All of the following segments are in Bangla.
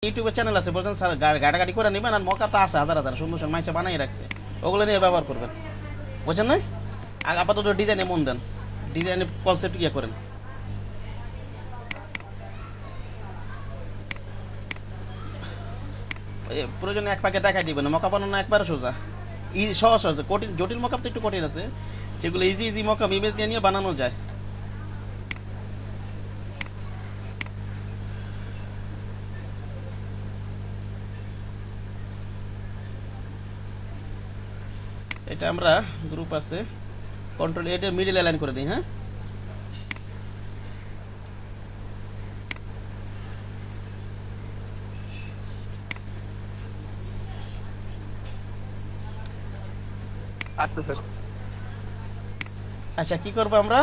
ইউটিউবে চ্যানেল আছে বলছেন স্যার গাড়াগাড়ি করে নেবেন আর মকা তো আছে হাজার হাজার সুন্দর সুন্দর মাইসে বানাই রাখছে ওগুলো নিয়ে ব্যবহার করবেন বুঝছেন না আপাতত ডিজাইনে মন দেন ডিজাইনে কনসেপ্ট ইয়ে করেন প্রয়োজনে এক পাকে দেখাই দিবেন মকা বানানো একবার সোজা সহজ সহজ কঠিন জটিল মকাপ তো একটু কঠিন আছে যেগুলো ইজি ইজি মকাপ ইমেজ দিয়ে নিয়ে বানানো যায় এটা আমরা গ্রুপ আছে কন্ট্রোল এটা মিডল অ্যালাইন করে দিই হ্যাঁ আচ্ছা কি করব আমরা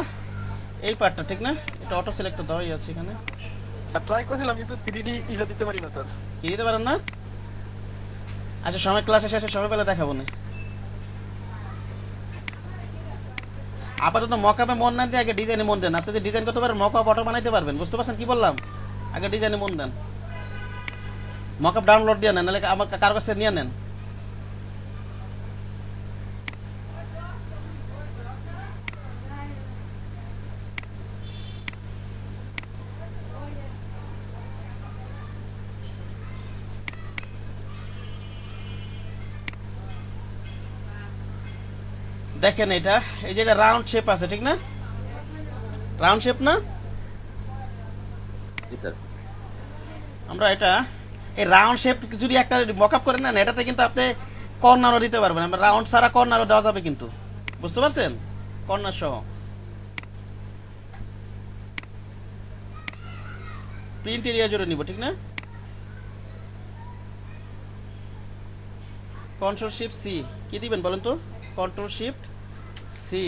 এই পার্টটা ঠিক না এটা অটো সিলেক্ট দেওয়াই আছে এখানে ট্রাই করেছিলাম কিন্তু 3D ইলা দিতে পারি না স্যার কি দিতে পারেন না আচ্ছা সময় ক্লাসে শেষে সবাই বেলা দেখাবো না আপাতত মকআপে মন না দিয়ে আগে ডিজাইনে মন দেন আপনি যে ডিজাইন করতে পারেন মকআপ অটো বানাইতে পারবেন বুঝতে পারছেন কি বললাম আগে ডিজাইনে মন দেন মকআপ ডাউনলোড দিয়ে নেন নাহলে আমার কার কাছ থেকে নিয়ে নেন দেখেন এটা এই যে রাউন্ড শেপ আছে ঠিক না রাউন্ড শেপ না জি স্যার আমরা এটা এই রাউন্ড শেপ যদি একটা মকআপ করে নেন এটাতে কিন্তু আপনি কর্নারও দিতে পারবেন আমরা রাউন্ড ছাড়া কর্নারও দেওয়া যাবে কিন্তু বুঝতে পারছেন কর্নার সহ প্রিন্ট এরিয়া জুড়ে নিব ঠিক না কন্ট্রোল শিফট সি কি দিবেন বলেন তো control shift C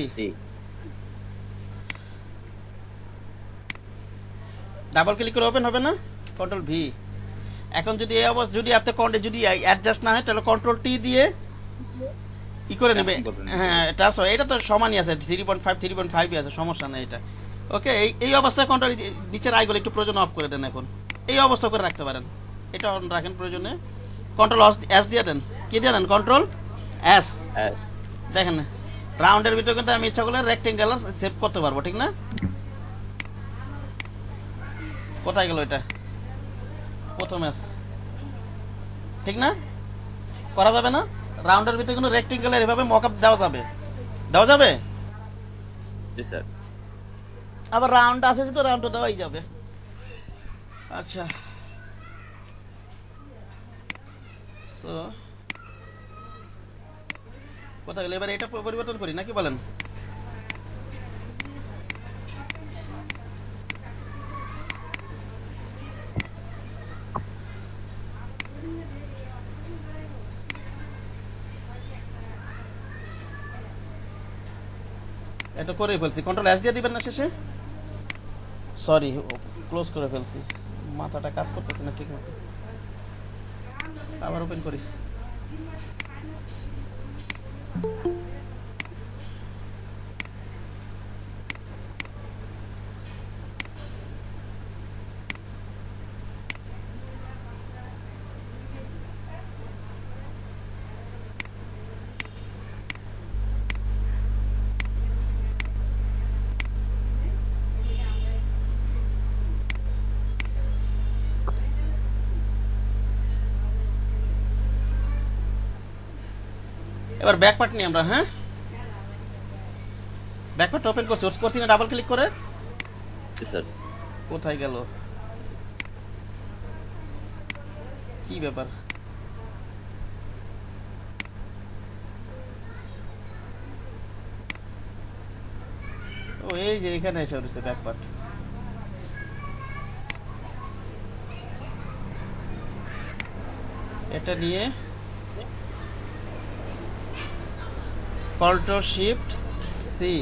double click করে ওপেন হবে না কন্ট্রোল ভি এখন যদি এই অবস্থা যদি আপনি যদি অ্যাডজাস্ট না হয় তাহলে কন্ট্রোল টি দিয়ে ই করে নেবে হ্যাঁ ট্রান্সফার এটা তো সমানই আছে 3.5 3.5 আছে সমস্যা নেই এটা ওকে এই অবস্থায় কন্ট্রোল নিচের আইগুলো একটু প্রয়োজন অফ করে দেন এখন এই অবস্থা করে রাখতে পারেন এটা অন রাখেন প্রয়োজনে কন্ট্রোল এস দিয়ে দেন কি দিয়ে দেন কন্ট্রোল এস দেখেন রাউন্ডের ভিতরে কিন্তু আমি ইচ্ছা করলে রেক্টেঙ্গেল সেভ করতে পারবো ঠিক না কোথায় গেল এটা প্রথম এস ঠিক না করা যাবে না রাউন্ডের ভিতরে কিন্তু রেক্টেঙ্গেলের এভাবে মকআপ দেওয়া যাবে জি স্যার আবার রাউন্ড আছে তো রাউন্ড দেওয়াই যাবে আচ্ছা সো কোথায় গেল এবার এটা পরিবর্তন করি নাকি বলেন এটা করে ফেলছি কন্ট্রোল এস দিয়ে দিবেন না শেষে সরি ক্লোজ করে ফেলছি মাথাটা কাজ করতেছে না ঠিক মতো আবার ওপেন করি এবার ব্যাক পার্ট নিয়ে আমরা হ্যাঁ ব্যাক পার্ট ওপেন করছি সোর্স করছি না ডাবল ক্লিক করে স্যার কোথায় গেল কি ব্যাপার ও এই যে এখানে এসে উঠেছে ব্যাক পার্ট এটা নিয়ে control shift C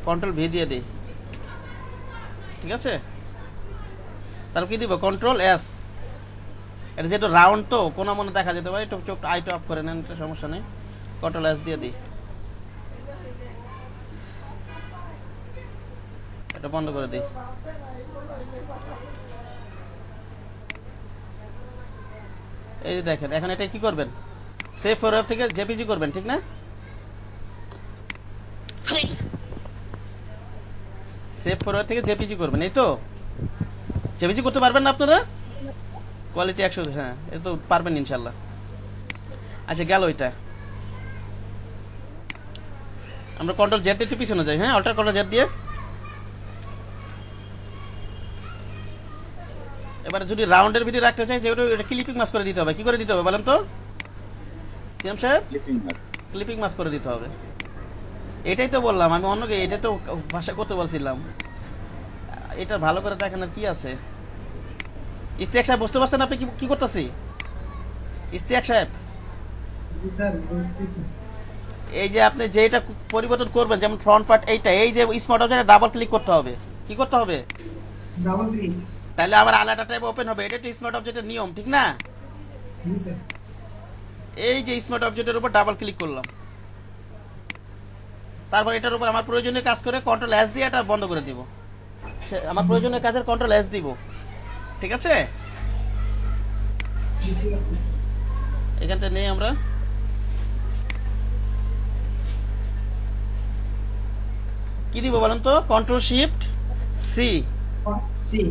control V দিয়ে দিই ঠিক আছে তারপর কি দিব কন্ট্রোল এস এটা যেহেতু রাউন্ড তো কোনো মনে দেখা যেতে পারে একটু চোখ আইটা অফ করে নেন সমস্যা নেই কন্ট্রোল এস দিয়ে দিই এটা বন্ধ করে দিই এই যে দেখেন এখন এটা কি করবেন, সেভ ফরওয়ার্ড থেকে জেপিজি করবেন, ঠিক না? সেভ ফরওয়ার্ড থেকে জেপিজি করবেন, এই তো? জেপিজি করতে পারবেন না আপনারা? কোয়ালিটি 100, হ্যাঁ এটা তো পারবেন ইনশাল্লাহ। আচ্ছা গেল এটা। আমরা কন্ট্রোল জেড একটু পিছনে যাই, হ্যাঁ অল্টার কন্ট্রোল জেড দিয়ে। এবারে যদি রাউন্ডের ভিতরে রাখতে চাই, যেহেতু এটা ক্লিপিং মাস করে দিতে হবে, কি করে দিতে হবে বলেন তো সিএম সাহেব? ক্লিপিং মাস করে দিতে হবে। এটাই তো বললাম আমি, অন্যকে এটা তো ভাষা করতে বলছিলাম। এটা ভালো করে দেখেন আর কি আছে। ইস্তিয়াক সাহেব বুঝতে পারছেন আপনি কি করতেছি? ইস্তিয়াক সাহেব, এই যে আপনি যেটা পরিবর্তন করবেন, যেমন ফ্রন্ট পার্ট এইটা, এই যে স্মার্ট অবজেক্টে ডাবল ক্লিক করতে হবে। কি করতে হবে? Double click. তাহলে আবার আলাদা ট্যাব ওপেন হবে। এটা তো স্মার্ট অবজেক্টের নিয়ম, ঠিক না? জি স্যার। এই যে স্মার্ট অবজেক্টের উপর ডাবল ক্লিক করলাম, তারপর এটার উপর আমার প্রয়োজনীয় কাজ করে কন্ট্রোল এস দিয়ে এটা বন্ধ করে দিব। আমার প্রয়োজনীয় কাজের কন্ট্রোল এস দিব, ঠিক আছে? জি স্যার। এখানটা নেই আমরা। কি দিব বলেন তো? Control shift C. C.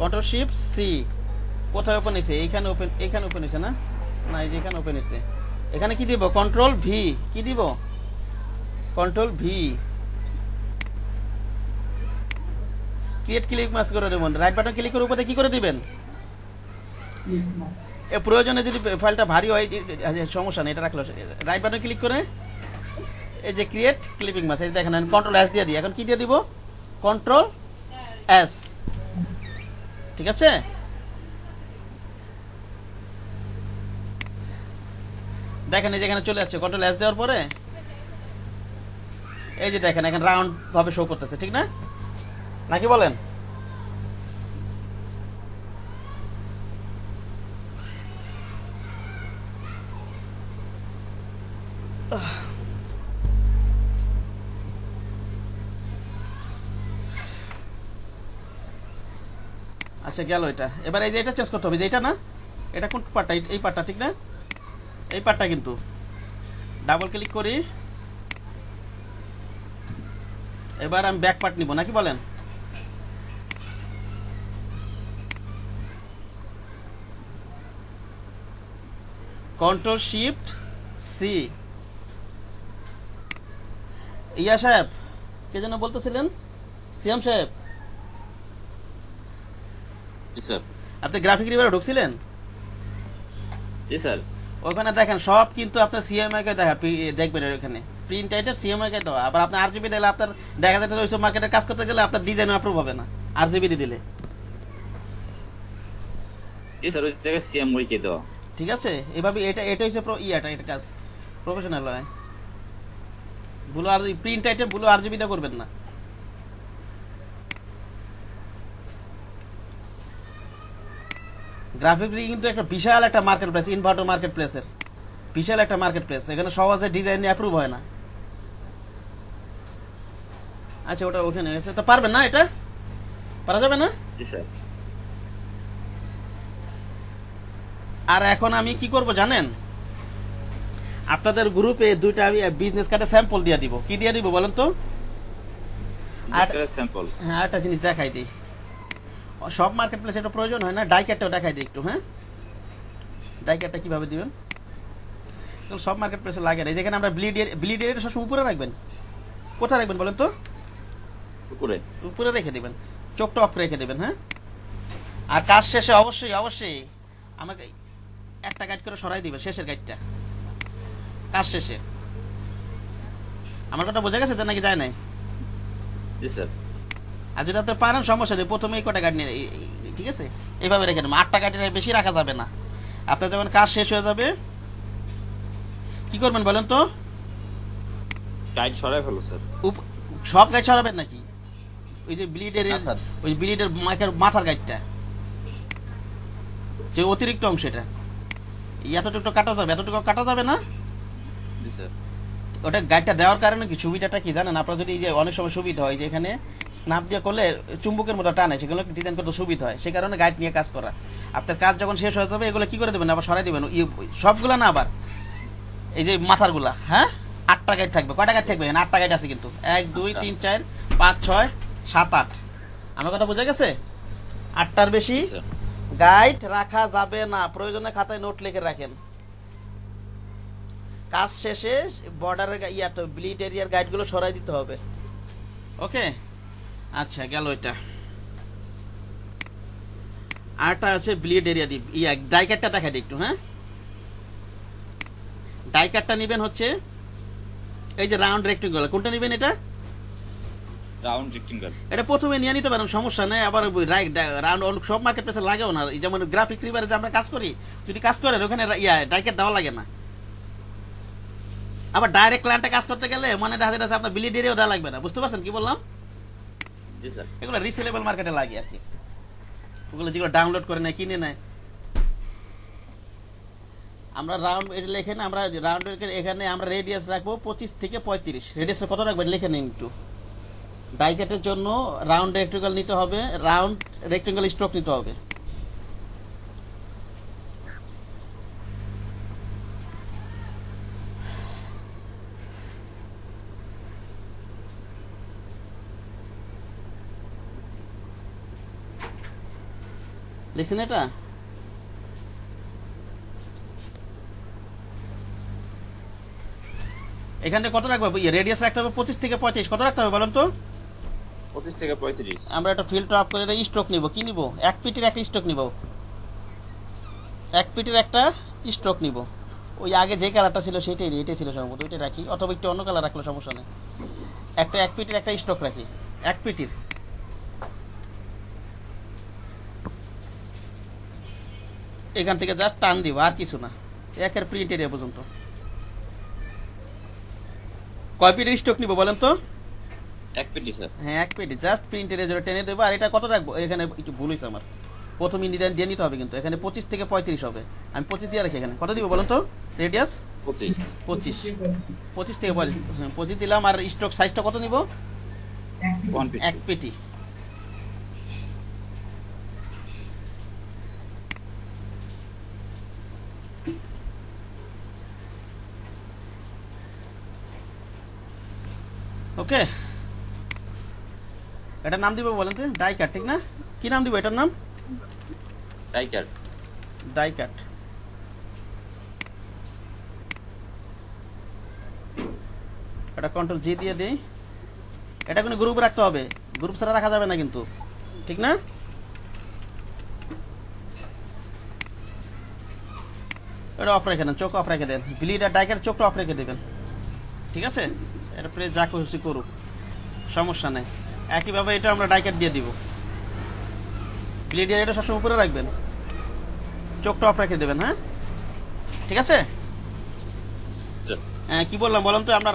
Control shift C. কোথায় ওপেন হয়েছে? এইখানে ওপেন, এখানে ওপেন হয়েছে না? না, এই যে এখানে ওপেন হয়েছে। এখানে কি দিব? Control V. কি দিব? Control V. ক্রিয়েট ক্লিক মাস করে দেবেন। রাইট বাটন ক্লিক করে উপরে কি করে দিবেন? এ প্রয়োজনে যদি ফাইলটা ভারী হয় সমস্যা নেই, এটা রাখলো। রাইট বাটন ক্লিক করে এই যে ক্রিয়েট ক্লিপিং মাস, এই দেখেন কন্ট্রোল এস দিয়ে দিই। এখন কি দিয়ে দিব? কন্ট্রোল এস, ঠিক আছে? দেখেন এই যে এখানে চলে আসছে কন্ট্রোল এস দেওয়ার পরে, এই যে দেখেন এখন রাউন্ড ভাবে শো করতেছে, ঠিক না? নাকি বলেন? আচ্ছা গেল এটা। এবার এই যে এটা চেঞ্জ করতে হবে, যে এটা না, এটা কোন পার্টটা? এই পার্টটা, ঠিক না? এই পার্টটা কিন্তু ডাবল ক্লিক করি। এবার আমি ব্যাক পার্ট নিব, নাকি বলেন? Control shift C. ইয়া সাহেব, কে যেন বলতেছিলেন? সিএম সাহেব, জি স্যার। আপনি গ্রাফিক রিভারে ঢুকছিলেন? জি স্যার। ওখানে দেখেন সব কিন্তু আপনার সিএমআই কে দেখা, দেখবেন ওখানে প্রিন্ট আইটেম সিএমআই কে দেওয়া। আবার আপনি আরজিবি দিলে আপনার দেখা যাচ্ছে ওইসব মার্কেটের কাজ করতে গেলে আপনার ডিজাইন অ্যাপ্রুভ হবে না আরজিবি দিলে, জি স্যার, ওই জায়গায় সিএম লিখে দাও। ঠিক আছে? এভাবে এটা এটা হচ্ছে এটা কাজ প্রফেশনাল হয়। ভুলো আর প্রিন্ট আইটেম ভুলো আরজিবি দিয়ে করবেন না। গ্রাফিক কিন্তু একটা বিশাল একটা মার্কেট প্লেস, ইনভার্টার মার্কেট প্লেসের বিশাল একটা মার্কেট প্লেস। এখানে সহজে ডিজাইন অ্যাপ্রুভ হয় না। আচ্ছা ওটা ওখানে গেছে, তো পারবেন না? এটা পারা যাবে না? জি স্যার। আর এখন আমি কি করব জানেন? আপনাদের গ্রুপে দুইটা আমি বিজনেস কার্ডে স্যাম্পল দিয়ে দিব। কি দিয়ে দিব বলেন তো? স্যাম্পল। হ্যাঁ একটা জিনিস দেখাই দিই। সব মার্কেট প্লেসে এটা প্রয়োজন হয় না, ডাই কার্ডটাও দেখাই দিই একটু। হ্যাঁ, ডাই কার্ডটা কিভাবে দিবেন? সব মার্কেট প্লেসে লাগে না। যেখানে আমরা ব্লিড এরিয়া সবসময় উপরে রাখবেন। কোথায় রাখবেন বলেন তো? উপরে। উপরে রেখে দিবেন, চোখটা অফ রেখে দিবেন। হ্যাঁ, আর কাজ শেষে অবশ্যই অবশ্যই আমাকে একটা গাইড করে সরাই দিবেন, শেষের গাইডটা কাজ শেষে। আমার কথা বোঝা গেছে যে নাকি যায় নাই? জি স্যার। আর যদি আপনি পারেন সমস্যা নেই, প্রথমে এই কটা গাইড নিয়ে, ঠিক আছে? এইভাবে রেখে দেবেন। 8টা গাইডের বেশি রাখা যাবে না। আপনার যখন কাজ শেষ হয়ে যাবে কি করবেন বলেন তো? গাইড সরাই ফেলো স্যার। সব গাইড সরাবেন নাকি? ওই যে ব্লিডের, না, স্যার। ওই ব্লিডের মাথার গাইডটা, যে অতিরিক্ত অংশ, এটা এতটুকু কাটা যাবে, এতটুকু কাটা যাবে না। জি স্যার। ওটা গাইডটা দেওয়ার কারণে কি সুবিধাটা কি জানেন? আপনার যদি যে অনেক সময় সুবিধা হয় যে এখানে স্ন্যাপ দিয়ে করলে চুম্বকের মতো টানে, সেগুলো ডিজাইন করতে সুবিধা হয়, সে কারণে গাইড নিয়ে কাজ করা। আপনার কাজ যখন শেষ হয়ে যাবে এগুলো কি করে দেবেন, আবার সরাই দেবেন সবগুলা না, আবার এই যে মাথারগুলা, হ্যাঁ 8টা গাইড থাকবে। কয়টা গাইড থাকবে? 8টা গাইড আছে কিন্তু, 1 2 3 4 5 6 7 8। আমার কথা বুঝে গেছে? 8টার বেশি জি স্যার। গাইড রাখা যাবে না, প্রয়োজনে খাতায় নোট লিখে রাখেন। কাজ শেষে বর্ডারের ইয়াটা ব্লিড এরিয়ার গাইডগুলো সরাই দিতে হবে। ওকে, আচ্ছা গেল এটা। আরটা আছে ব্লিড এরিয়া দি ইয়া ডাইকারটা দেখাই দিই একটু। হ্যাঁ, ডাইকারটা নেবেন হচ্ছে এই যে রাউন্ড রেক্টেঙ্গল। কোনটা নেবেন? এটা রাউন্ড রেক্টেঙ্গল। এটা প্রথমে নিয়ে নিতে পারেন, সমস্যা নেই। আবার রাউন্ড সব মার্কেট প্লেসে লাগেও না, যেমন গ্রাফিক রিভারে যে আমরা কাজ করি, যদি কাজ করেন ওখানে ইয়া ডাইকার দেওয়া লাগে না। আবার ডাইরেক্ট ক্লায়েন্টে কাজ করতে গেলে মানে দেখা যাচ্ছে আপনার ব্লিড এরিয়াও দেওয়া লাগবে না। বুঝতে পারছেন কি বললাম? জি স্যার। এগুলো রিসেলেবল মার্কেটে লাগে আর কি, ওগুলো যেগুলো ডাউনলোড করে নেয়, কিনে নেয়। আমরা রাউন্ড এটা লিখে না, আমরা রাউন্ড এখানে আমরা রেডিয়াস রাখবো 25 থেকে 35। রেডিয়াসটা কত রাখবেন লিখে নিন একটু। ডাইকাটের জন্য রাউন্ড রেক্টেঙ্গল নিতে হবে, রাউন্ড রেক্টেঙ্গল স্ট্রোক নিতে হবে। লিখছেন এটা? এখানে কত রাখবো? রেডিয়াস রাখতে হবে 25 থেকে 35। কত রাখতে হবে বলেন তো? 25 থেকে 35। আমরা একটা ফিল্টার অফ করে স্ট্রোক নিব। কি নিব? 1 পিটির একটা স্ট্রোক নিব। 1 পিটির একটা স্ট্রোক নিব। ওই আগে যে কালারটা ছিল সেটাই, এটাই ছিল সম্ভবত, ওইটাই রাখি, অথবা একটু অন্য কালার রাখলে সমস্যা নেই। একটা 1 পিটির একটা স্ট্রোক রাখি, 1 পিটির। এখান থেকে যা টান দিব, আর কিছু না, একের প্রিন্ট এরিয়া পর্যন্ত। কয় পিটির স্ট্রোক নিব বলেন তো? 1 পেটি স্যার। হ্যাঁ 1 পেটি, জাস্ট প্রিন্ট এরিয়া জোরে টেনে দেবো। আর এটা কত রাখবো? এখানে একটু ভুল হয়েছে আমার, প্রথমে নিদান দিয়ে নিতে হবে কিন্তু। এখানে 25 থেকে 35 হবে, আমি 25 দিয়ে রাখি। এখানে কত দিব বলেন তো? রেডিয়াস 25। 25 থেকে 25 দিলাম। আর স্ট্রোক সাইজটা কত নিব? 1 পেটি। 1 পেটি। ওকে, এটার নাম দিব বলেন তো? ডাই কাট, ঠিক না? কি নাম দিব এটার নাম? Die cut. Die cut. এটা কন্ট্রোল জি দিয়ে দিই। এটা কোনো গ্রুপ রাখতে হবে, গ্রুপ ছাড়া রাখা যাবে না কিন্তু, ঠিক না? এটা অফ রেখে দেন, চোখ অফ রেখে দেন। ব্লিড আর ডাইকার চোখটা অফ রেখে দেবেন, ঠিক আছে? এটা প্রে যা খুশি করুক, সমস্যা নেই। একইভাবে এটা আমরা ডাইকার দিয়ে দিব। ব্লিড এটা সবসময় উপরে রাখবেন, চোখটা অফ রেখে দেবেন। হ্যাঁ, ঠিক আছে? স্যার। কি বললাম বলুন তো? আমরা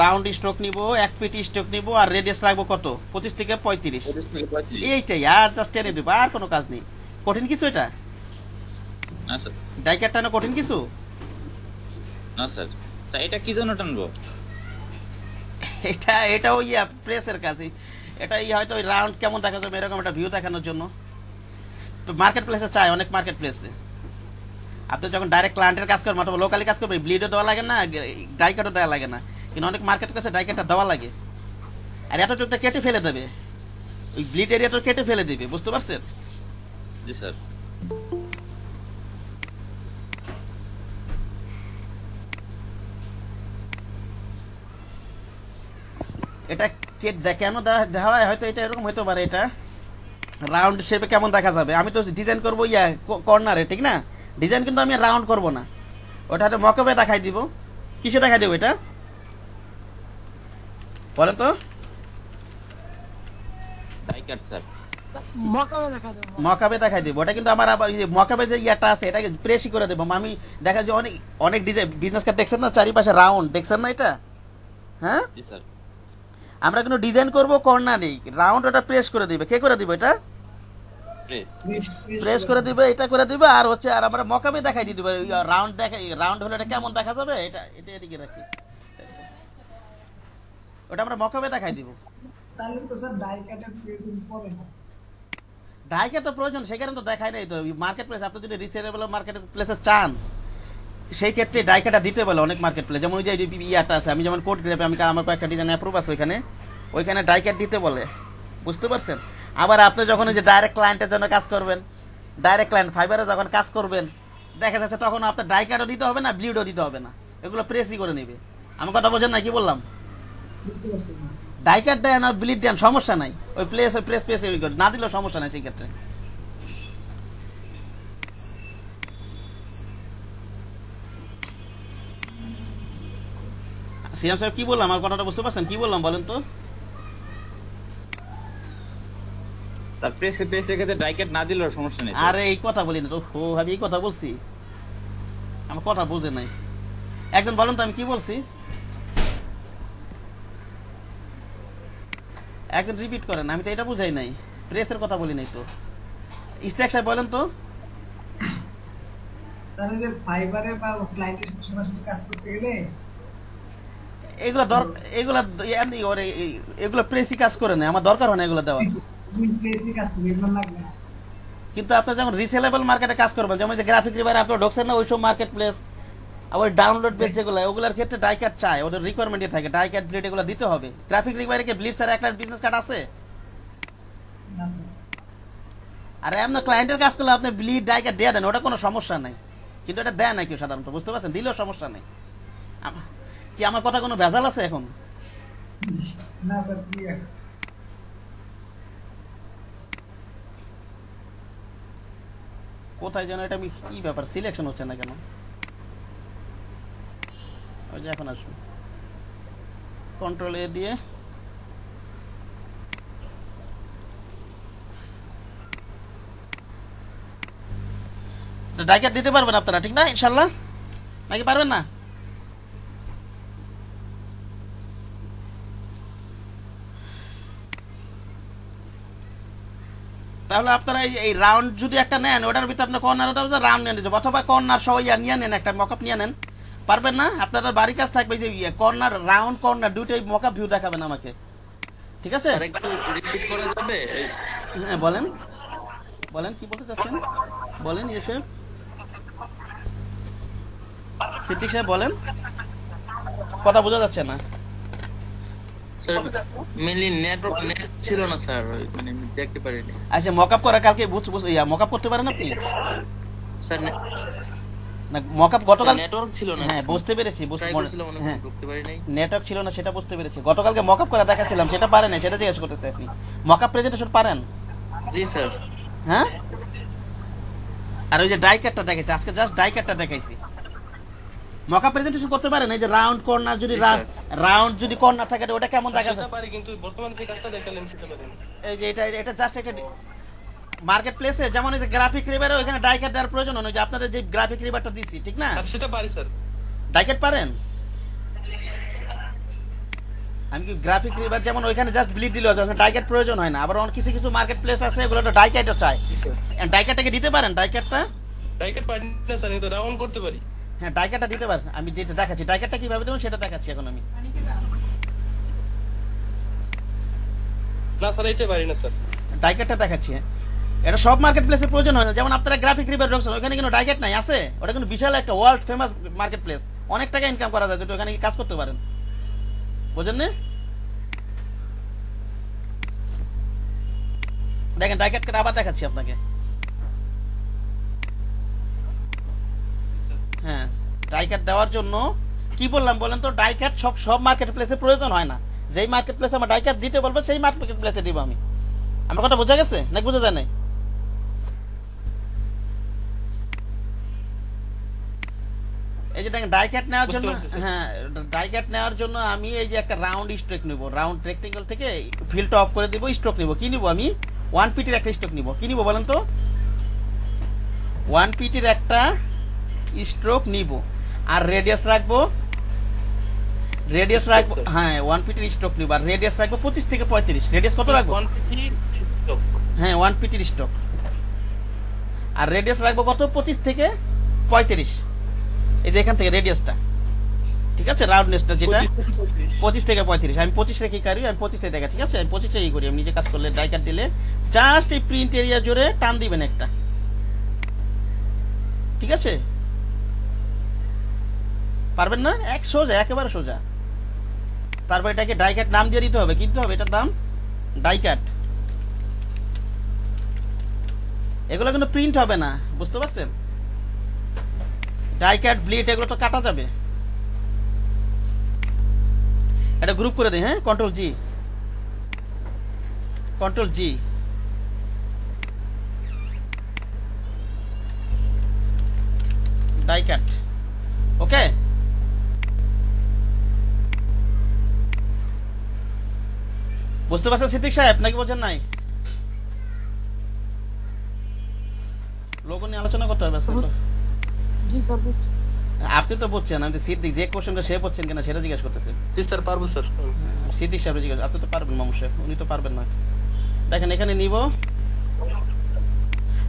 রাউন্ড স্ট্রোক নিব, 1 পিটি স্ট্রোক নিব, আর রেডিয়াস রাখবো কত? 25 থেকে 35। 25 থেকে 35। এইটাই, আর জাস্ট টেনে দেবো, আর কোনো কাজ নেই। কঠিন কিছু এটা? না স্যার। ডাইকার টানো কঠিন কিছু? না স্যার। তা এটা কি জন্য টানবো? এটা ওই প্রেসের কাছে, এটা হয়তো ওই রাউন্ড কেমন দেখা যাবে এরকম একটা ভিউ দেখানোর জন্য। তো মার্কেট প্লেসে চাই, অনেক মার্কেট প্লেসে আপনি যখন ডাইরেক্ট ক্লায়েন্টের কাজ করবেন অথবা লোকালি কাজ করবেন, ব্লিডও দেওয়া লাগে না, ডাইকাটও দেওয়া লাগে না। কিন্তু অনেক মার্কেট কাছে ডাইকাটটা দেওয়া লাগে। আর এতটুকটা কেটে ফেলে দেবে, ওই ব্লিড এরিয়াটা কেটে ফেলে দিবে, বুঝতে পারছেন? জি স্যার। এটা কেন দেওয়া হয়? হয়তো এটা এরকম হতে পারে, এটা রাউন্ড শেপে কেমন দেখা যাবে। আমি তো ডিজাইন করবো কর্নারে, ঠিক না? ডিজাইন কিন্তু আমি রাউন্ড করব না, ওটা হয়তো মকবে দেখাই দিব। কিসে দেখাই দেবো এটা বলেন তো? Die cut sir. মকাবে দেখাই দেবো। ওটা কিন্তু আমার আবার মকাবে যে ইয়াটা আছে এটাকে প্রেসই করে দেবো আমি। দেখা যায় অনেক অনেক ডিজাইন বিজনেস কার্ড দেখছেন না, চারিপাশে রাউন্ড দেখছেন না এটা? হ্যাঁ, জি স্যার। আমরা কিন্তু ডিজাইন করবো কর্নারে, রাউন্ড ওটা প্রেস করে দিবে। কে করে দিবে এটা? প্রেস। প্রেস করে দিবে, এটা করে দিবে। আর হচ্ছে আর আমরা মকাবে দেখাই দিয়ে দিবে। রাউন্ড দেখাই, রাউন্ড হলে এটা কেমন দেখা যাবে, এটা এটা এদিকে রাখি, ওটা আমরা মকাবে দেখাই দিব। তাহলে তো স্যার ডাই কাটার প্রয়োজন পড়ে না। ডাইকে তো প্রয়োজন, সেখানে তো দেখায় নাই তো মার্কেট প্লেস। আপনি যদি রিসেলেবল মার্কেট প্লেসে চান সেই ক্ষেত্রে ডাইকাটা দিতে বলে অনেক মার্কেট প্লেস, যেমন ওই যে ইয়াটা আছে, আমি যেমন কোড গ্রেপে আমি আমার কয়েকটা ডিজাইন অ্যাপ্রুভ আছে ওইখানে ডাইকাট দিতে বলে, বুঝতে পারছেন। আবার আপনি যখন ওই যে ডাইরেক্ট ক্লায়েন্টের জন্য কাজ করবেন, ডাইরেক্ট ক্লায়েন্ট ফাইবারে যখন কাজ করবেন, দেখা যাচ্ছে তখন আপনার ডাইকাটও দিতে হবে না, ব্লিডও দিতে হবে না, এগুলো প্রেসই করে নেবে। আমার কথা বোঝেন না কি বললাম? বুঝতে পারছি স্যার। ডাইকাট দেন আর ব্লিড দেন সমস্যা নাই, ওই প্রেস না দিলেও সমস্যা নাই সেই ক্ষেত্রে। সিয়াম সাহেব কি বললাম, আমার কথাটা বুঝতে পারছেন কি বললাম বলেন তো? তার প্রেসে ক্ষেত্রে ডাইকেট না দিলেও সমস্যা নেই। আরে এই কথা বলি না তো, আমি এই কথা বলছি, আমার কথা বুঝে নাই। একজন বলেন তো আমি কি বলছি, একজন রিপিট করেন, আমি তো এটা বুঝাই নাই, প্রেসের কথা বলি নাই তো। ইস্তেক সাহেব বলেন তো। স্যার ওই যে ফাইবারে বা ক্লায়েন্টের সাথে সরাসরি কাজ করতে গেলে এগুলো প্রেসই কাজ করে না, আমার দরকার হয় না এগুলো দেওয়ার। প্লেসে কাজ করবে, এগুলো লাগবে না। কিন্তু আপনার যখন রিসেলেবল মার্কেটে কাজ করবেন, যেমন যে গ্রাফিক রিভারে আপনারা ঢুকছেন না ওইসব মার্কেট প্লেস, ওই ডাউনলোড বেস যেগুলো, ওগুলোর ক্ষেত্রে ডাইকাট চায়, ওদের রিকোয়ারমেন্টে থাকে ডাইকাট ব্লিড এগুলো দিতে হবে। গ্রাফিক রিভারে কি ব্লিড ছাড়া একটা বিজনেস কার্ড আছে? না স্যার। আর এমন ক্লায়েন্টের কাজ করলে আপনি ব্লিড ডাইকাট দিয়ে দেন, ওটা কোনো সমস্যা নাই, কিন্তু এটা দেয় না কেউ সাধারণত, বুঝতে পারছেন, দিলেও সমস্যা নেই। কি আমার কথা কোনো ভেজাল আছে এখন? না স্যার, ক্লিয়ার। কোথায় যেন এটা, আমি কি ব্যাপার সিলেকশন হচ্ছে না কেন? ওই যে এখন আসুন, কন্ট্রোল এ দিয়ে ডাইকাট দিতে পারবেন আপনারা, ঠিক না ইনশাল্লাহ? নাকি পারবেন না? তাহলে আপনারা এই রাউন্ড যদি একটা নেন, ওটার ভিতরে আপনার কর্নার রাউন্ড নিয়ে নিতে, অথবা কর্নার সহ নিয়ে নেন, একটা মকআপ নিয়ে নেন। পারবেন না? আপনাদের বাড়ির কাজ থাকবে যে কর্নার, রাউন্ড কর্নার দুইটাই মকআপ ভিউ দেখাবেন আমাকে, ঠিক আছে? একটু রিপিট করা যাবে? হ্যাঁ বলেন, বলেন কি বলতে চাচ্ছেন, বলেন ইয়েস সিদ্দিক সাহেব বলেন, কথা বোঝা যাচ্ছে না স্যার মেইনলি নেট ছিল না স্যার, মানে দেখতে পারিনি। আচ্ছা মকআপ করা কালকে মকআপ করতে পারেন আপনি? স্যার না মকআপ গতকাল নেটওয়ার্ক ছিল না। হ্যাঁ বুঝতে পেরেছি, হ্যাঁ ঢুকতে পারি নাই, নেটওয়ার্ক ছিল না সেটা বুঝতে পেরেছি। গতকালকে মকআপ করা দেখাছিলাম, সেটা পারেন না, সেটা জিজ্ঞেস করতেছি। আপনি মকআপ প্রেজেন্টেশন পারেন? জি স্যার। হ্যাঁ, আর ওই যে ডাইকাটটা দেখাইছি আজকে, জাস্ট ডাইকাটটা দেখাইছি। মকআপ প্রেজেন্টেশন করতে পারেন? এই যে রাউন্ড কর্নার, যদি রাউন্ড যদি কর্নার থাকে ওটা কেমন দেখা যায়? সেটা পারি, কিন্তু বর্তমানে যে কাজটা দেখালেন সেটা পারি না। এই যে এটা জাস্ট একটা মার্কেট প্লেসে, যেমন এই যে গ্রাফিক রিভারে ওখানে ডাইকাট দেওয়ার প্রয়োজন হয়, যে আপনাদের যে গ্রাফিক রিভারটা দিছি, ঠিক না? আর সেটা পারি স্যার। ডাইকাট পারেন? আমি কি গ্রাফিক রিভার যেমন ওইখানে জাস্ট ব্লিড দিলে ওখানে ডাইকাট প্রয়োজন হয় না। আবার কিছু কিছু মার্কেট প্লেস আছে এগুলো তো ডাইকাটও চায়। জি স্যার। ডাইকাটটাকে দিতে পারেন? ডাইকাটটা ডাইকেট পারি না স্যার, কিন্তু রাউন্ড করতে পারি। হ্যাঁ ডাইকাটটা দিতে পারেন, আমি দিতে দেখাচ্ছি। ডাইকাটটা কিভাবে দেবেন সেটা দেখাচ্ছি এখন আমি। না স্যার এইটা পারি না স্যার। ডাইকাটটা দেখাচ্ছি। এটা সব মার্কেট প্লেসে প্রয়োজন হয় না, যেমন আপনারা গ্রাফিক রিভার ঢুকছেন ওখানে কিন্তু ডাইকাট নাই, আছে ওটা কিন্তু বিশাল একটা ওয়ার্ল্ড ফেমাস মার্কেট প্লেস, অনেক টাকা ইনকাম করা যায় যদি ওখানে কাজ করতে পারেন, বুঝেন না? দেখেন ডাইকাট করে আবার দেখাচ্ছি আপনাকে। হ্যাঁ ডাইকাট দেওয়ার জন্য কি বললাম বলেন তো, ডাইকাট সব মার্কেট প্লেসে প্রয়োজন হয় না। যেই মার্কেট প্লেসে আমার ডাইকাট দিতে বলবো সেই মার্কেট প্লেসে দিব আমি। আমার কথা বোঝা গেছে নাকি বোঝা যায় নাই? এই যে দেখেন ডাইকাট নেওয়ার জন্য, হ্যাঁ ডাইকাট নেওয়ার জন্য আমি এই যে একটা রাউন্ড স্ট্রোক নিব, রাউন্ড রেক্টেঙ্গল থেকে ফিল্ডটা অফ করে দিব, স্ট্রোক নিব। কি নিব আমি? 1 পিটির একটা স্ট্রোক নিব। কি নিব বলেন তো? 1 পিটির একটা স্ট্রোক নিব, আর রেডিয়াস রাখবো, হ্যাঁ 1 পিটির স্ট্রোক নিব, আর রেডিয়াস রাখবো 25 থেকে 35। রেডিয়াস কত রাখবো? 1 পিটি স্টক। হ্যাঁ 1 পিটির স্ট্রোক, আর রেডিয়াস রাখবো কত? 25 থেকে 35। এই যে এখান থেকে রেডিয়াসটা ঠিক আছে, রাউন্ডনেসটা যেটা 25 থেকে 35 25 থেকে 35, আমি 25 রেখে করি, আমি 25 থেকে দেখা, ঠিক আছে, আমি 25 রেখে করি। আমি নিজে কাজ করলে ডাই কাট দিলে জাস্ট এই প্রিন্ট এরিয়া জুড়ে টান দিবেন একটা, ঠিক আছে, পারবেন না? এক সোজা, একেবারে সোজা। তারপর এটাকে ডাই কাট নাম দিয়ে দিতে হবে, কি দিতে হবে এটার নাম? Die cut. এগুলো কিন্তু প্রিন্ট হবে না, বুঝতে পারছেন? ডাই কাট, ব্লিড এগুলো তো কাটা যাবে। এটা গ্রুপ করে দেই, হ্যাঁ, কন্ট্রোল জি, কন্ট্রোল জি, ডাই কাট, ওকে। বুঝতে পারছেন সিদ্দিক সাহেব, নাকি বলছেন নাই? লোগো নিয়ে আলোচনা করতে হবে আজকে তো। জি স্যার বুঝছি। আপনি তো বুঝছেন, আমি সিদ্দিক যে কোশ্চেনটা সে বুঝছেন কিনা সেটা জিজ্ঞেস করতেছেন। জি স্যার পারবো স্যার। সিদ্দিক সাহেব জিজ্ঞেস, আপনি তো পারবেন, মামু সাহেব উনি তো পারবেন না। দেখেন এখানে নিব,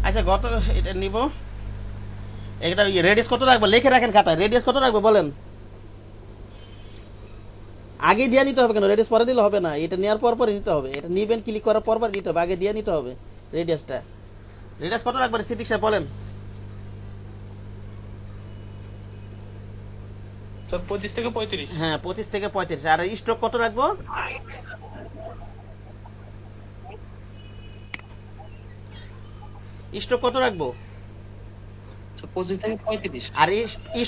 আচ্ছা গত এটা নিব, এটা রেডিয়াস কত রাখবো লিখে রাখেন খাতায়, রেডিয়াস কত রাখবো বলেন। আগে দিয়ে নিতে হবে কেন, রেডিয়াস পরে দিলে হবে না, এটা নেওয়ার পর পরে নিতে হবে, এটা নিবেন ক্লিক করার পর পর নিতে হবে, আগে দিয়ে নিতে হবে রেডিয়াসটা। রেডিয়াস কত রাখবেন সিদ্দিক সাহেব বলেন। স্যার 25 থেকে 35। হ্যাঁ 25 থেকে 35। আর স্ট্রোক কত রাখবো? স্ট্রোক কত রাখবো? 25 থেকে 35। আর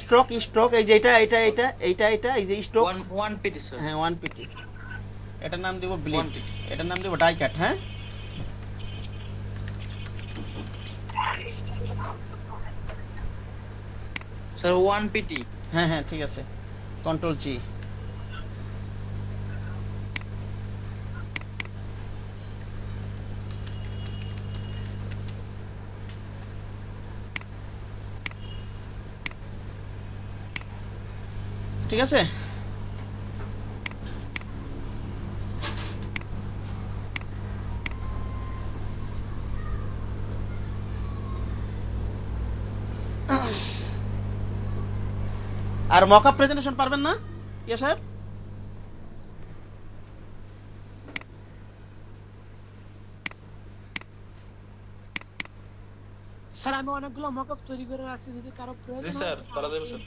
স্ট্রোক, স্ট্রোক এই যে এটা এটা এটা এইটা এটা এই যে স্ট্রোক 1 পিটি স্যার। হ্যাঁ 1 পিটি। এটার নাম দেব ব্লিড, এটার নাম দেব ডাই কাট। হ্যাঁ স্যার 1 পিটি। হ্যাঁ হ্যাঁ ঠিক আছে, কন্ট্রোল জি। ঠিক আছে, আর মকআপ প্রেজেন্টেশন পারবেন না ইয়া সাহেব? স্যার আমি অনেকগুলো মকআপ তৈরি করে রাখছি, যদি কারো প্রয়োজন জি স্যার করা যাবে স্যার।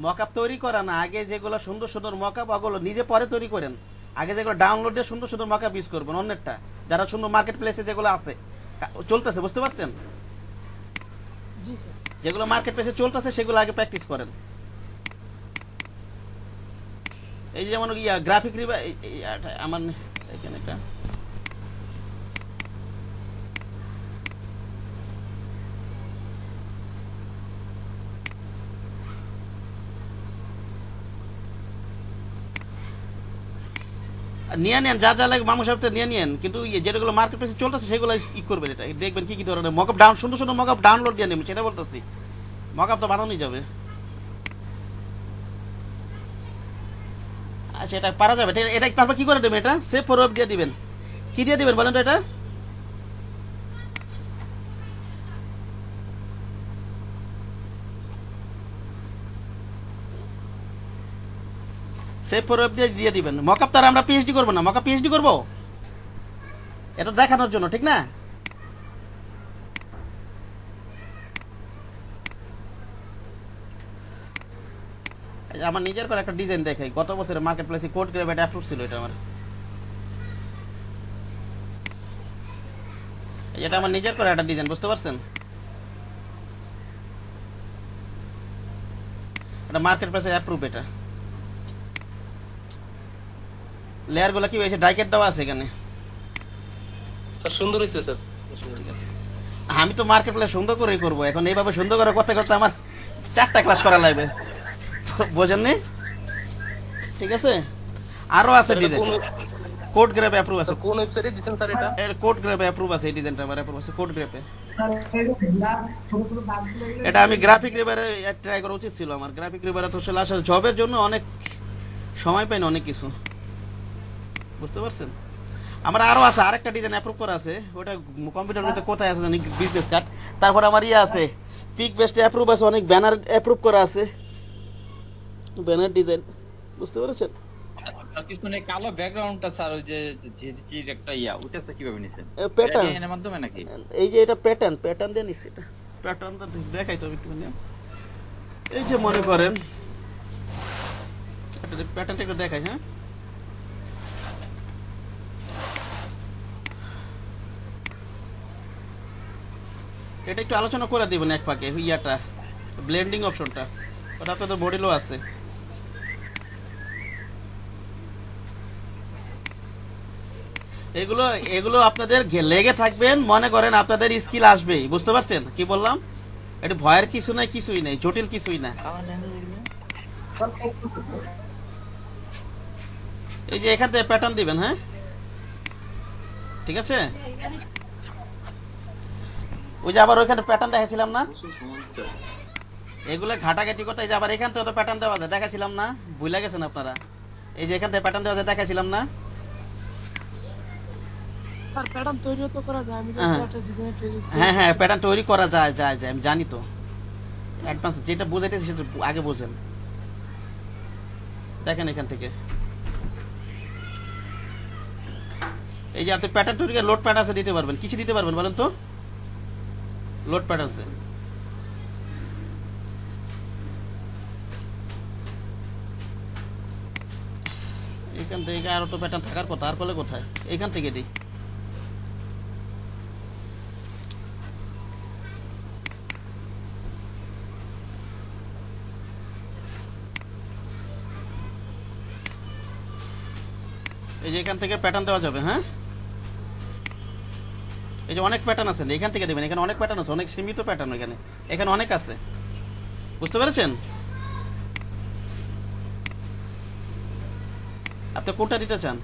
মকআপ তৈরি করা না, আগে যেগুলো সুন্দর সুন্দর মকআপ ওগুলো নিজে পরে তৈরি করেন, আগে যেগুলো ডাউনলোড দিয়ে সুন্দর সুন্দর মকআপ ইউজ করবেন অন্যেরটা, যারা সুন্দর মার্কেট প্লেসে যেগুলো আছে চলতেছে, বুঝতে পারছেন? জি স্যার। যেগুলো মার্কেট প্লেসে চলতেছে সেগুলো আগে প্র্যাকটিস করেন। এই যে যেমন ইয়া গ্রাফিক রিভার, আমার এখানে এটা নিয়ে নেন, যা যা লাগে মামু সাহেবটা নিয়ে নেন, কিন্তু যেগুলো মার্কেট প্লেসে চলতেছে সেগুলো ই করবেন। এটা দেখবেন কি কি ধরনের মকআপ ডাউন, সুন্দর সুন্দর মকআপ ডাউনলোড দিয়ে নেবেন, সেটা বলতেছি। মকআপ তো বানানোই যাবে। আচ্ছা এটা পারা যাবে, এটা তারপর কি করে দেবেন? এটা সেভ ফর ওয়েব দিয়ে দিবেন। কি দিয়ে দিবেন বলেন তো? এটা সেভ ফর ওয়েব দিয়ে দিবেন। মকআপ তার আমরা পিএইচডি করব না, মকআপ পিএইচডি করব এটা দেখানোর জন্য, ঠিক না? আমার নিজের করে একটা ডিজাইন দেখাই, গত বছরের মার্কেট প্লেসে কোড গ্রেভ এটা অ্যাপ্রুভ ছিল, এটা আমার, এটা আমার নিজের করে একটা ডিজাইন, বুঝতে পারছেন? এটা মার্কেট প্লেসে অ্যাপ্রুভ। এটা লেয়ার গুলো কি হয়েছে, ডাইকেট দেওয়া আছে এখানে। স্যার সুন্দর হয়েছে স্যার। ঠিক আছে, আমি তো মার্কেট প্লেস সুন্দর করেই করবো, এখন এইভাবে সুন্দর করে করতে করতে আমার 4টা ক্লাস করা লাগবে, বোঝেননি? ঠিক আছে, আরো আছে ডিজাইন, কোড গ্রেভ অ্যাপ্রুভ আছে। কোন ওয়েবসাইটে দিবেন স্যার এটা? এর কোড গ্রেভ অ্যাপ্রুভ আছে, এই ডিজাইনটা আমার অ্যাপ্রুভ আছে কোড গ্রেভে। স্যার এই যে দাগ, ছোট ছোট দাগগুলো এগুলো এটা আমি গ্রাফিক রিভারে ট্রাই করা উচিত ছিল আমার। গ্রাফিক রিভারে তো আসলে আসার জবের জন্য অনেক সময় পাই না, অনেক কিছু, বুঝতে পারছেন? আমার আরো আছে, আরেকটা ডিজাইন অ্যাপ্রুভ করা আছে, ওটা কম্পিউটার মধ্যে কোথায় আছে জানি, বিজনেস কার্ড। তারপর আমার ইয়ে আছে পিক বেস্ট অ্যাপ্রুভ আছে, অনেক ব্যানার অ্যাপ্রুভ করা আছে। ব্যানার ডিজাইন, বুঝতে পেরেছেন? স্যার পিছনে কালো ব্যাকগ্রাউন্ডটা স্যার ওই যে ঝিরঝির একটা ওটা তো কিভাবে নিছেন? প্যাটার্ন এর মাধ্যমে নাকি? এই যে এটা প্যাটার্ন দিয়ে নিচ্ছি, এটা প্যাটার্নটা দেখাই তো একটু। এই যে মনে করেন এটা প্যাটার্নটা একটু দেখাই। হ্যাঁ, এটা একটু আলোচনা করে দিবেন এক পাকে, ইয়াটা ব্লেন্ডিং অপশনটা, ওটা আপনাদের বডিলো আছে। এগুলো এগুলো আপনাদের লেগে থাকবেন, মনে করেন আপনাদের স্কিল আসবেই, বুঝতে পারছেন কি বললাম? এটা ভয়ের কিছু নাই, কিছুই নাই, জটিল কিছুই না। এই যে এখান থেকে প্যাটার্ন দিবেন। হ্যাঁ, ঠিক আছে। ওই যে আবার ওইখানে প্যাটার্ন দেখাছিলাম না, এগুলো ঘাটাঘাটি করতে। এই যে আবার এখান থেকে তো প্যাটার্ন দেওয়া যায়, দেখাছিলাম না, ভুলে গেছেন আপনারা? এই যে এখান থেকে প্যাটার্ন দেওয়া যায়, দেখাছিলাম না? স্যার প্যাটার্ন তৈরিও তো করা যায়, আমি তো হ্যাঁ। একটা ডিজাইন তৈরি হ্যাঁ হ্যাঁ, প্যাটার্ন তৈরি করা যায় যায় যায়, আমি জানি তো। অ্যাডভান্স যেটা বুঝাইতেছি সেটা আগে বোঝেন। দেখেন এখান থেকে এই যে আপনি প্যাটার্ন তৈরি করে লোড প্যাটার্ন দিতে পারবেন। কিছু দিতে পারবেন বলেন তো? লোড প্যাটার্নসে এখান থেকে আরো তো প্যাটার্ন থাকার কথা, আর বলে কোথায়? এখান থেকে দিই। এই যে এখান থেকে প্যাটার্ন দেওয়া যাবে। হ্যাঁ, এই যে অনেক প্যাটার্ন আছে, এখান থেকে দেবেন। এখানে অনেক প্যাটার্ন আছে, অনেক সীমিত প্যাটার্ন এখানে অনেক আছে, বুঝতে পেরেছেন? আপনি কোনটা দিতে চান?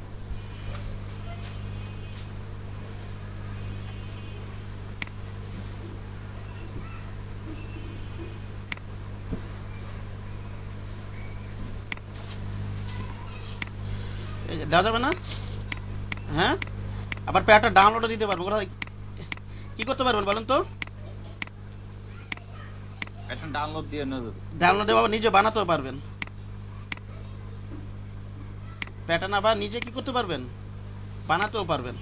এই যে দেওয়া যাবে না? হ্যাঁ, আবার প্যাটার্ন ডাউনলোডও দিতে পারবো। কোথায় কি করতে পারবেন বলেন তো? একটা ডাউনলোড দিয়ে নেব। ডাউনলোডে বাবা নিজে বানাতেও পারবেন প্যাটার্ন, আবার নিজে কি করতে পারবেন? বানাতেও পারবেন।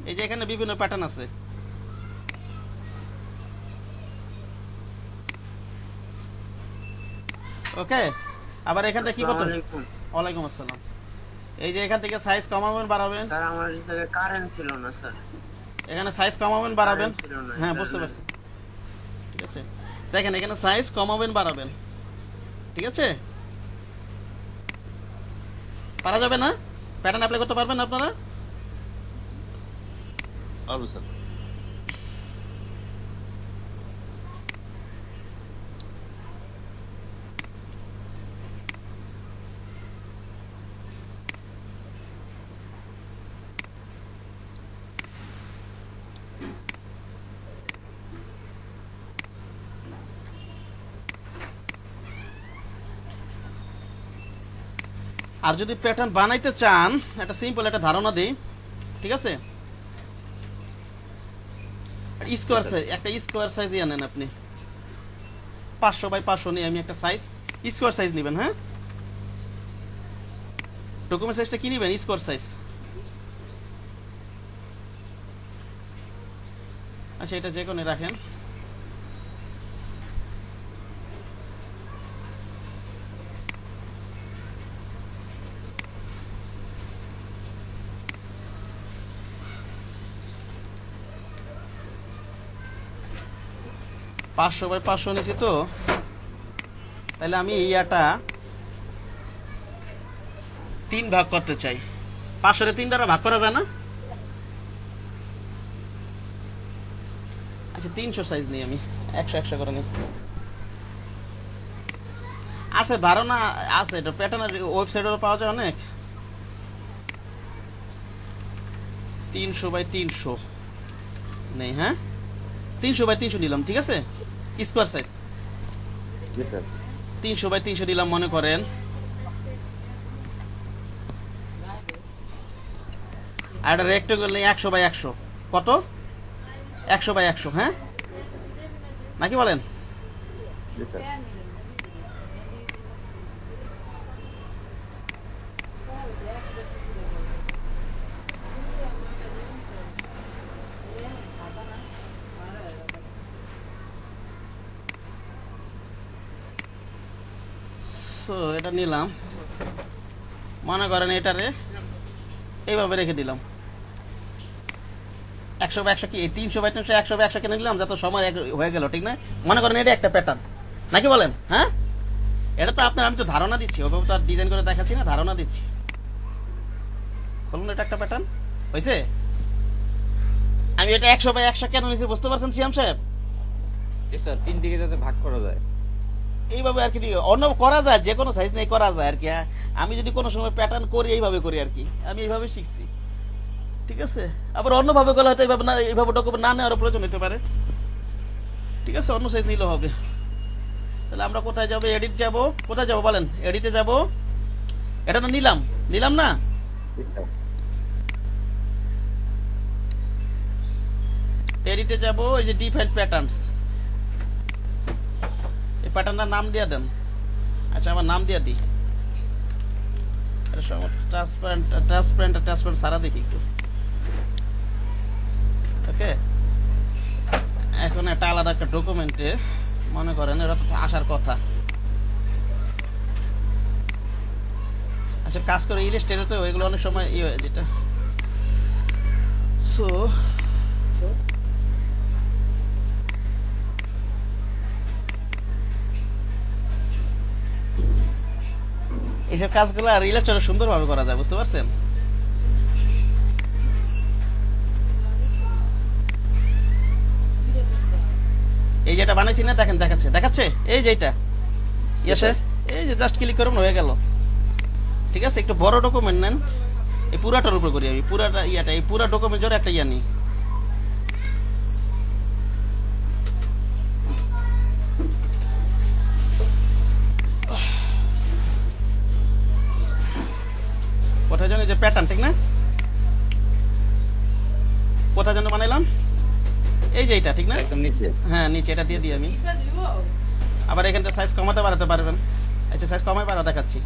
এই যে এখানে বিভিন্ন প্যাটার্ন আছে। ওকে, আবার এখান থেকে কি করতে? ওয়ালাইকুম আসসালাম। এই যে এখান থেকে সাইজ কমাবেন বাড়াবেন। স্যার আমার হিসাবে কারেন্ট ছিল না স্যার, এখানে সাইজ কমাবেন বাড়াবেন। ছিল না, হ্যাঁ, বুঝতে পারছি, ঠিক আছে। দেখেন এখানে সাইজ কমাবেন বাড়াবেন, ঠিক আছে। পারা যাবে না? প্যাটার্ন অ্যাপ্লাই করতে পারবেন আপনারা? পারবো স্যার। আর যদি প্যাটার্ন বানাইতে চান, একটা সিম্পল একটা ধারণা দেই, ঠিক আছে। স্কোয়ার সাইজ, একটা স্কোয়ার সাইজ নেন আপনি, 500 বাই 500 নিয়ে আমি একটা সাইজ স্কোয়ার সাইজ নেবেন। হ্যাঁ, ডকুমেন্ট সাইজটা কি নেবেন? Square size. আচ্ছা, এটা যে কোনো রাখেন। পাঁচশো বাই 500 নিছি তো, তাহলে আমি ইয়াটা 3 ভাগ করতে চাই। 500 3 দ্বারা ভাগ করা যায় না? আচ্ছা, 300 সাইজ নিই আমি, 100 করে নিই। আছে ধারণা আছে, এটা প্যাটার্নের ওয়েবসাইটেও পাওয়া যায় অনেক। 300 বাই 300 নেই। হ্যাঁ, 300 বাই 300 নিলাম, ঠিক আছে। স্কোয়ার সাইজ 300 বাই 300 নিলাম মনে করেন। আর একটা রেক্টেঙ্গল নেই 100 বাই 100। কত? 100 বাই 100। হ্যাঁ, নাকি বলেন? সো এটা নিলাম, মনে করেন এটারে এইভাবে রেখে দিলাম। 100/100 কি 300/300 100/100 কেন নিলাম যাতে সময় হয়ে গেল, ঠিক না? মনে করেন এটা একটা প্যাটার্ন নাকি বলেন? হ্যাঁ, এটা তো আপনার, আমি তো ধারণা দিচ্ছি, ওভাবে তো আর ডিজাইন করে দেখাচ্ছি না, ধারণা দিচ্ছি। বলুন এটা একটা প্যাটার্ন হয়েছে। আমি এটা 100/100 কেন নিয়েছি বুঝতে পারছেন সিয়াম সাহেব? স্যার 3 দিকে যাতে ভাগ করা যায় এইভাবে আর কি, অন্য করা যায়, যে কোনো সাইজ নিয়ে করা যায় আর কি। আমি যদি কোনো সময় প্যাটার্ন করি এইভাবে করি আর কি, আমি এইভাবে শিখছি, ঠিক আছে? আবার অন্যভাবে গেলে হয়তো এইভাবে না, এইভাবে ডকুমেন্ট না নেওয়ার প্রয়োজন হতে পারে, ঠিক আছে? অন্য সাইজ নিলে হবে। তাহলে আমরা কোথায় যাবো? এডিট যাব, কোথায় যাব বলেন? এডিটে যাব, এটা না নিলাম, নিলাম না? এডিটে যাব, এই যে ডিফাইন প্যাটার্নস, এই প্যাটার্নটার নাম দিয়ে দেন। আচ্ছা আমার নাম দিয়ে দিই, এটা সব ট্রান্সপারেন্ট সারা দেখি একটু। ওকে, এখন একটা আলাদা একটা ডকুমেন্টে মনে করেন এটা তো আসার কথা। আচ্ছা কাজ করে ইলাস্ট্রেটর তো ওইগুলো অনেক সময় হয় যেটা। সো এইসব কাজগুলো আর ইলাস্ট্রেটর সুন্দরভাবে করা যায়, বুঝতে পারছেন? এই যেটা বানাইছি না, দেখেন দেখাচ্ছে এই যে এটা ইয়েসে, এই যে জাস্ট ক্লিক করুন হয়ে গেল, ঠিক আছে? একটু বড় ডকুমেন্ট নেন, এই পুরাটার উপর করি আমি, পুরাটা ইয়াটা, এই পুরা ডকুমেন্ট জোরে একটা ইয়া নিই। কোথায় যেন যে প্যাটার্ন, ঠিক না? কোথায় যেন বানাইলাম, এই যে এটা, ঠিক না? একদম নিচে। হ্যাঁ নিচে, এটা দিয়ে দিই আমি। আবার এখানটা সাইজ কমাতে বাড়াতে পারবেন। আচ্ছা সাইজ কমাই বাড়া দেখাচ্ছি।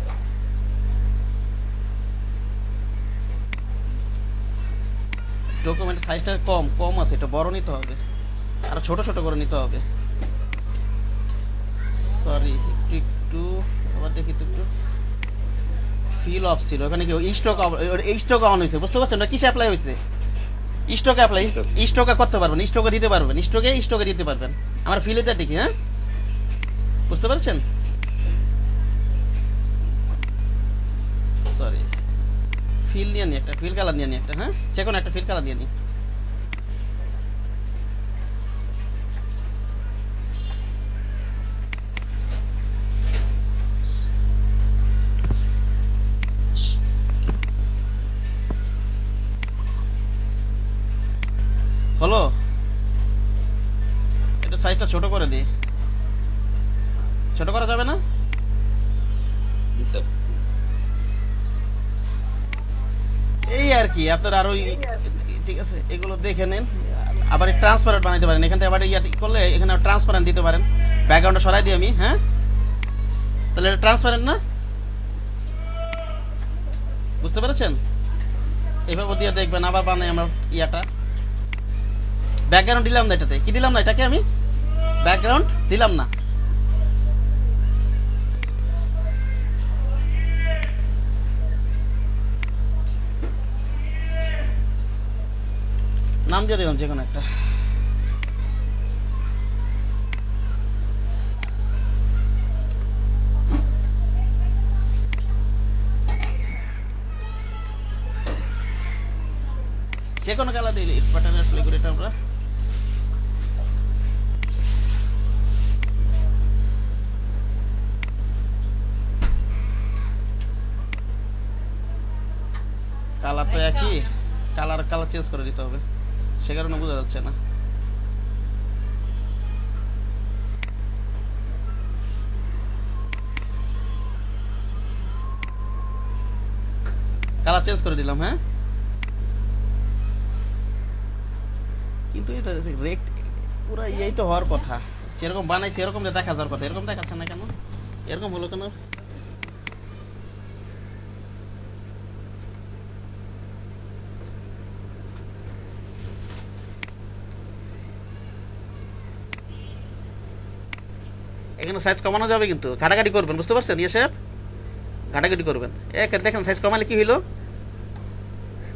ডকুমেন্ট সাইজটা কম আছে, এটা বড় নিতে হবে, আর ছোট করে নিতে হবে। সরি একটু আবার দেখি তো, একটু ফিল অফ ছিল ওখানে, কি স্টক অন হয়েছে, বুঝতে পারছেন? ওটা কিসে অ্যাপ্লাই হয়েছে? স্টকে করতে পারবেন, স্টকে দিতে পারবেন, স্টকে দিতে পারবেন। আমার ফিলেতে দেখি, হ্যাঁ বুঝতে পারছেন? সরি ফিল নিয়ে নি, একটা ফিল কালার নিয়ে নি একটা, হ্যাঁ যে কোনো একটা ফিল কালার নিয়ে নি। হলো, এটা সাইজটা ছোট করে দিই, ছোট করা যাবে না? জি স্যার। এই আর কি আপনার আরো, ঠিক আছে? এগুলো দেখে নেন। আবার ট্রান্সপারেন্ট বানাইতে পারেন, এখান থেকে আবার ইয়া করলে এখানে ট্রান্সপারেন্ট দিতে পারেন। ব্যাকগ্রাউন্ডটা সরাই দিই আমি, হ্যাঁ তাহলে এটা ট্রান্সপারেন্ট না, বুঝতে পেরেছেন? এইভাবে দিয়ে দেখবেন। আবার বানাই আমরা ইয়াটা, ব্যাকগ্রাউন্ড দিলাম না, এটাতে কি দিলাম না, এটাকে আমি ব্যাকগ্রাউন্ড দিলাম না। নাম দিয়ে দিলাম যে কোনো একটা। যে কোনো কালার দিই, বাটনে প্লে করে এটা আমরা কালার তো একই, কালার চেঞ্জ করে দিতে হবে, সে কারণে বোঝা যাচ্ছে না। কালার চেঞ্জ করে দিলাম, হ্যাঁ কিন্তু এটা রেক্ট পুরো এই তো হওয়ার কথা, যেরকম বানাইছি এরকম দেখা যাওয়ার কথা, এরকম দেখাচ্ছে না কেন? এরকম হলো কেন? এখানে সাইজ কমানো যাবে কিন্তু, ঘাটাঘাটি করবেন, বুঝতে পারছেন? ইয়ে সাহেব ঘাটাঘাটি করবেন। দেখেন সাইজ কমালে কি হইলো,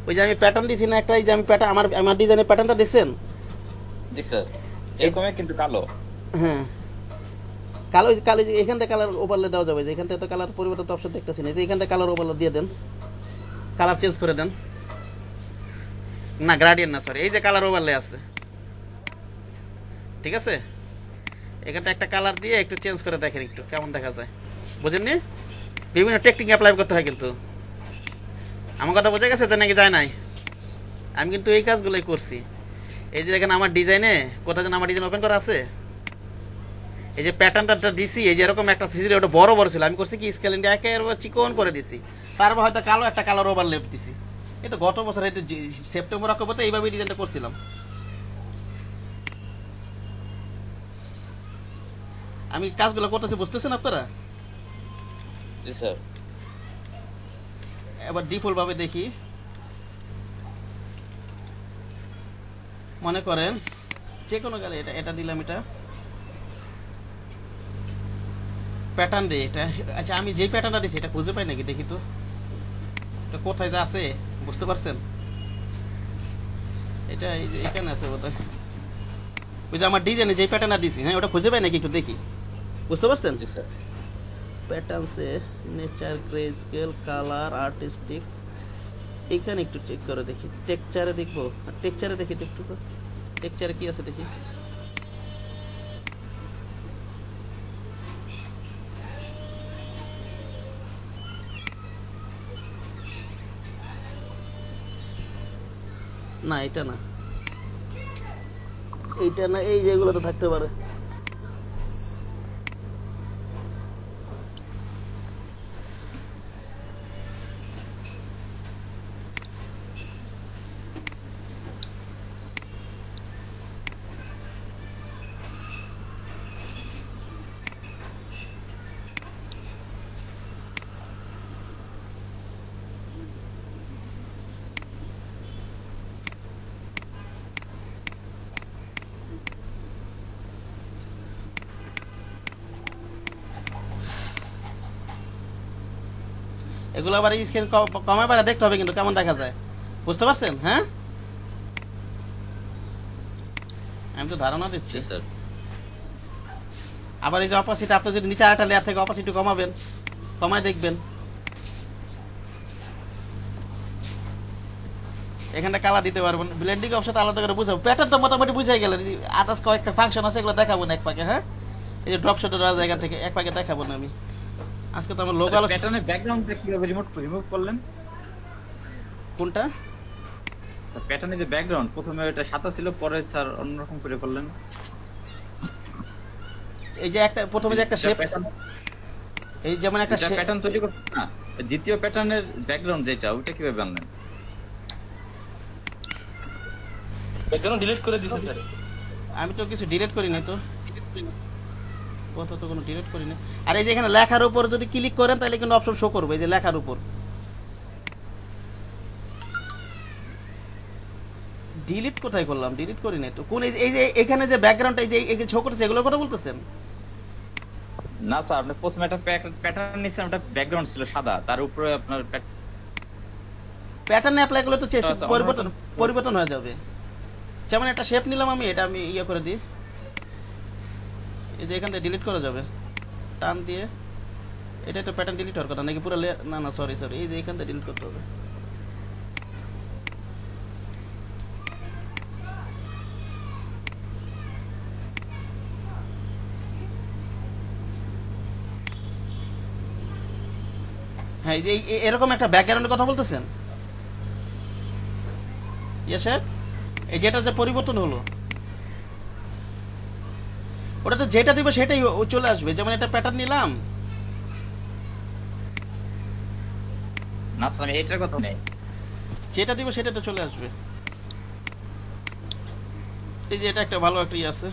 ওই যে আমি প্যাটার্ন দিছি না একটা, এই যে আমি প্যাটার্ন আমার ডিজাইনের প্যাটার্নটা দেখছেন? জি স্যার, এরকমই কিন্তু কালো। হ্যাঁ কালো, কালো এখান থেকে কালার ওভারলে দেওয়া যাবে, যে এখান থেকে তো কালার পরিবর্তন অপশন দেখতেছি না, যে এখান থেকে কালার ওভারলে দিয়ে দেন, কালার চেঞ্জ করে দেন। না গ্রাডিয়েন্ট না, সরি, এই যে কালার ওভারলে আছে, ঠিক আছে, এখানটা একটা কালার দিয়ে একটু চেঞ্জ করে দেখেন একটু কেমন দেখা যায়, বুঝেননি? বিভিন্ন টেকনিক অ্যাপ্লাই করতে হয় কিন্তু। আমার কথা বোঝা গেছে তো নাকি যায় নাই? আমি কিন্তু এই কাজগুলোই করছি। এই যে দেখেন আমার ডিজাইনে কোথায় যেন আমার ডিজাইন ওপেন করা আছে, এই যে প্যাটার্নটা দিছি, এই যে এরকম একটা ছিল, ওটা বড় বড় ছিল, আমি করছি কি স্কেল ইন্ডিয়া একেবারে চিকন করে দিছি, তারপর হয়তো কালো একটা কালার ওভারলেপ দিছি। এই তো গত বছর এটা সেপ্টেম্বর অক্টোবরতে এইভাবে ডিজাইনটা করছিলাম। আমি কাজগুলো করতেছি, বুঝতেছেন আপনারা? জি স্যার। এবার ডিফল্ট ভাবে দেখি, মনে করেন যে কোনো গালে এটা দিলাম, এটা প্যাটার্ন দিই এটা। আচ্ছা আমি যে প্যাটার্নটা দিছি এটা খুঁজে পাই নাকি দেখি তো, এটা কোথায় যা আছে বুঝতে পারছেন? এটা এই যে এখানে আছে বোধহয়, ওই যে আমার ডিজাইনে যে প্যাটার্নটা দিছি, হ্যাঁ ওটা খুঁজে পাই নাকি একটু দেখি, বুঝতে পারছেন? জি স্যার। প্যাটার্নসে nature, grey scale, colour, artistic, এখানে একটু চেক করে দেখি। টেক্সচারে দেখবো, টেক্সচারে দেখি একটু, টেক্সচারে কি আছে দেখি। না এটা না, এইটা না, এই যেগুলো তো থাকতে পারে। এগুলো আবার স্কেল কমায় পারে দেখতে হবে কিন্তু কেমন দেখা যায়, বুঝতে পারছেন? হ্যাঁ আমি তো ধারণা দিচ্ছি। স্যার আবার এই যে অপাসিটি, আপনি যদি নিচে আরেকটা লেয়ার থেকে অপাসিটি কমাবেন, কমায় দেখবেন, এখানটা কালার দিতে পারবেন। ব্লেন্ডিং অপশন আলাদা করে বুঝাবো, প্যাটার্ন তো মোটামুটি বুঝাই গেল। আদার্স কয়েকটা ফাংশন আছে, এগুলো দেখাবো না এক পাকে। হ্যাঁ এই যে ড্রপ শটের জায়গা থেকে এক পাকে দেখাবো না আমি আজকে, তো আমার লোক আলো। প্যাটার্নের ব্যাকগ্রাউন্ডটা কিভাবে রিমুভ করলেন? কোনটা প্যাটার্নের যে ব্যাকগ্রাউন্ড, প্রথমে এটা সাদা ছিল, পরে স্যার অন্যরকম করে করলেন। এই যে একটা প্রথমে যে একটা শেপ, এই যেমন একটা প্যাটার্ন তৈরি করতে না, দ্বিতীয় প্যাটার্নের ব্যাকগ্রাউন্ড যেটা, ওটা কিভাবে আনলেন? ব্যাকগ্রাউন্ড ডিলিট করে দিছে স্যার। আমি তো কিছু ডিলিট করি নাই তো, কত তো কোনো ডিলিট করি না। আর এই যে এখানে লেখার উপর যদি ক্লিক করেন তাহলে কিন্তু অপশন শো করবে, এই যে লেখার উপর। ডিলিট কোথায় করলাম? ডিলিট করি নাই তো। কোন এই যে এখানে যে ব্যাকগ্রাউন্ড, এই যে শো করতেছে, এগুলোর কথা বলতেছেন? না স্যার, আপনি প্রথমে একটা প্যাটার্ন নিছেন, ওটা ব্যাকগ্রাউন্ড ছিল সাদা, তার উপরে আপনার প্যাটার্ন অ্যাপ্লাই করলে তো পরিবর্তন হয়ে যাবে। যেমন একটা শেপ নিলাম আমি, এটা আমি ইয়ে করে দিই, এই যে এখান থেকে ডিলিট করা যাবে টান দিয়ে। এটা তো প্যাটার্ন ডিলিট হওয়ার কথা নাকি পুরো? না না সরি, এই যে এখান থেকে ডিলিট করতে হবে। হ্যাঁ এই যে এরকম একটা ব্যাকগ্রাউন্ডের কথা বলতেছেন? Yes sir. এই যেটা যে পরিবর্তন হলো, ওটা তো যেটা দিব সেটাই চলে আসবে। যেমন একটা প্যাটার্ন নিলাম, না স্যার আমি এটার কথা নেই, যেটা দিব সেটা তো চলে আসবে। এই যে এটা একটা ভালো একটা ইয়ে আছে,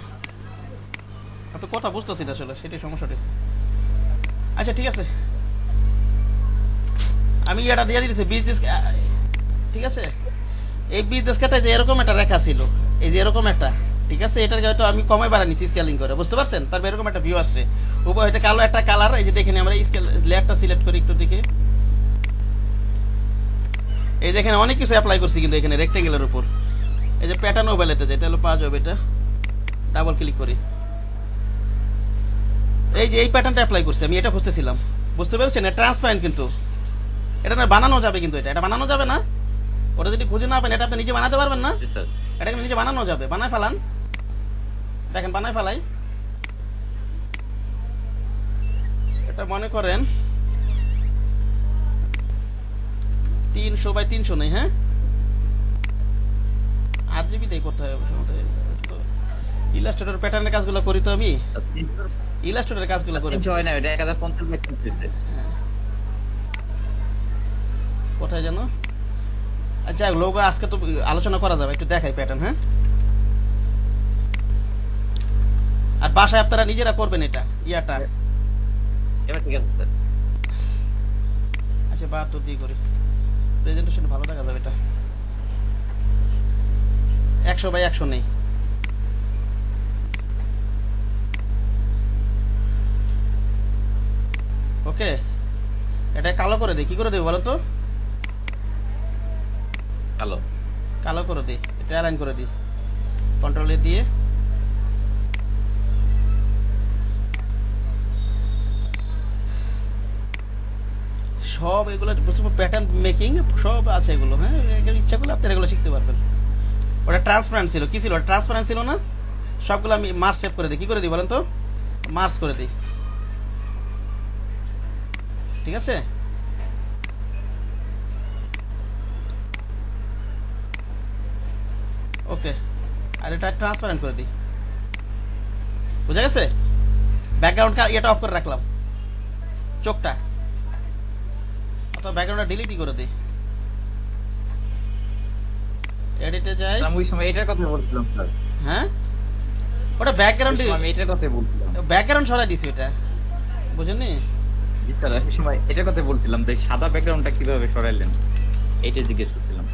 তো কথা বুঝতেছি না আসলে, সেটাই সমস্যাটা। আচ্ছা ঠিক আছে, আমি এটা দিয়ে দিতেছি বিজনেস, ঠিক আছে? এই বিজনেস কাটায় যে এরকম একটা রেখা ছিল, এই যে এরকম একটা ঠিক আছে, এটার হয়তো আমি কমাই বাড়া নিচ্ছি স্কেলিং করে, বুঝতে পারছেন? তারপর এরকম একটা ভিউ আসছে, উপরে হয়তো কালো একটা কালার। এই যে দেখেন আমরা স্কেল লেয়ারটা সিলেক্ট করি একটু দেখে, এই দেখেন অনেক কিছু অ্যাপ্লাই করছি কিন্তু এখানে রেক্টেঙ্গেলের উপর। এই যে প্যাটার্ন ওভারলেতে যেটা হলো পাওয়া যাবে, এটা ডাবল ক্লিক করি, এই যে এই প্যাটার্নটা অ্যাপ্লাই করছি আমি, এটা খুঁজতেছিলাম, বুঝতে পেরেছেন? এটা ট্রান্সপারেন্ট কিন্তু, এটা না বানানো যাবে, কিন্তু এটা বানানো যাবে না। ওটা যদি খুঁজে না পান এটা আপনি নিজে বানাতে পারবেন না, জি স্যার। এটা কিন্তু নিজে বানানো যাবে। বানায় ফেলান, দেখেন বানায় ফেলাই। এটা মনে করেন 300x300 নেই, হ্যাঁ RGB দিয়ে করতে হবে। ইলাস্ট্রেটর প্যাটার্নের কাজগুলো করি তো আমি, ইলাস্ট্রেটরের কাজগুলো করি। হয় না, এটা 1050 মেগ করতেছে। কোথায় যেন, আচ্ছা লোগো আজকে তো আলোচনা করা যাবে, একটু দেখাই প্যাটার্ন। হ্যাঁ, আর বাসায় আপনারা নিজেরা করবেন এটা ইয়াটা। এবার ঠিক আছে স্যার। আচ্ছা 72 দিয়ে করি, প্রেজেন্টেশন ভালো দেখা যাবে। এটা 100x100 নেই। ওকে, এটা কালো করে দিই, কি করে দেবো বলো তো? কালো কালো করে দিই, এটা অ্যালাইন করে দিই, কন্ট্রোল এ দিয়ে। সব এগুলো প্যাটার্ন মেকিং সব আছে এগুলো। হ্যাঁ, এগুলো ইচ্ছা করলে আপনারা এগুলো শিখতে পারবেন। ওটা ট্রান্সপারেন্ট ছিল, কি ছিল ওটা? ট্রান্সপারেন্ট ছিল না? সবগুলো আমি মার্জ সেভ করে দিই, কি করে দিই বলেন তো? মার্জ করে দিই, ঠিক আছে? ওকে, আর এটা ট্রান্সপারেন্ট করে দিই, বুঝা গেছে? ব্যাকগ্রাউন্ড এটা অফ করে রাখলাম, চোখটা, অথবা ব্যাকগ্রাউন্ডটা ডিলিটই করে দিই। এডিটে যাই, আমি ওই সময় এটার কথা বলছিলাম স্যার। হ্যাঁ ওটা ব্যাকগ্রাউন্ড, আমি এটার কথা বলছিলাম। ব্যাকগ্রাউন্ড সরাই দিছি ওটা, বুঝেননি? জি স্যার, আমি সময় এটার কথা বলছিলাম, তাই সাদা ব্যাকগ্রাউন্ডটা কিভাবে সরাইলেন এইটা জিজ্ঞেস করছিলাম।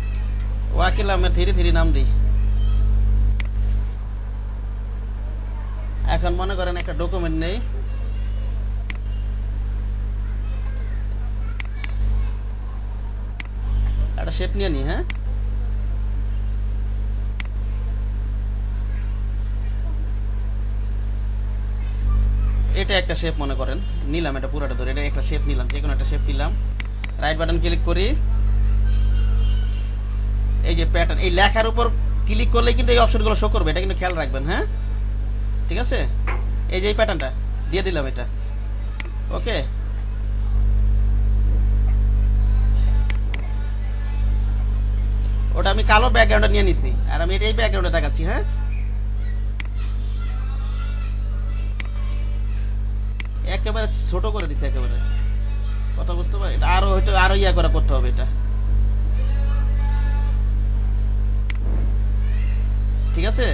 ওয়াকিল আহমেদ ধীরে ধীরে নাম দিই। এখন মনে করেন একটা ডকুমেন্ট নেই, একটা শেপ নিয়ে নি। হ্যাঁ, এটা একটা শেপ মনে করেন নিলাম, এটা পুরোটা ধরে এটা একটা শেপ নিলাম, যে কোনো একটা শেপ নিলাম, রাইট বাটন ক্লিক করি, এই যে প্যাটার্ন, এই লেখার উপর ক্লিক করলে কিন্তু এই অপশনগুলো শো করবে, এটা কিন্তু খেয়াল রাখবেন। হ্যাঁ, ঠিক আছে? এই যে এই প্যাটার্নটা দিয়ে দিলাম এটা, ওকে। ওটা আমি কালো ব্যাকগ্রাউন্ডে নিয়ে নিছি, আর আমি এই ব্যাকগ্রাউন্ডে দেখাচ্ছি। হ্যাঁ, একেবারে ছোট করে দিছে, একেবারে, কথা বুঝতে পারি? এটা আরো হয়তো আরো ইয়া করে করতে হবে এটা, ঠিক আছে?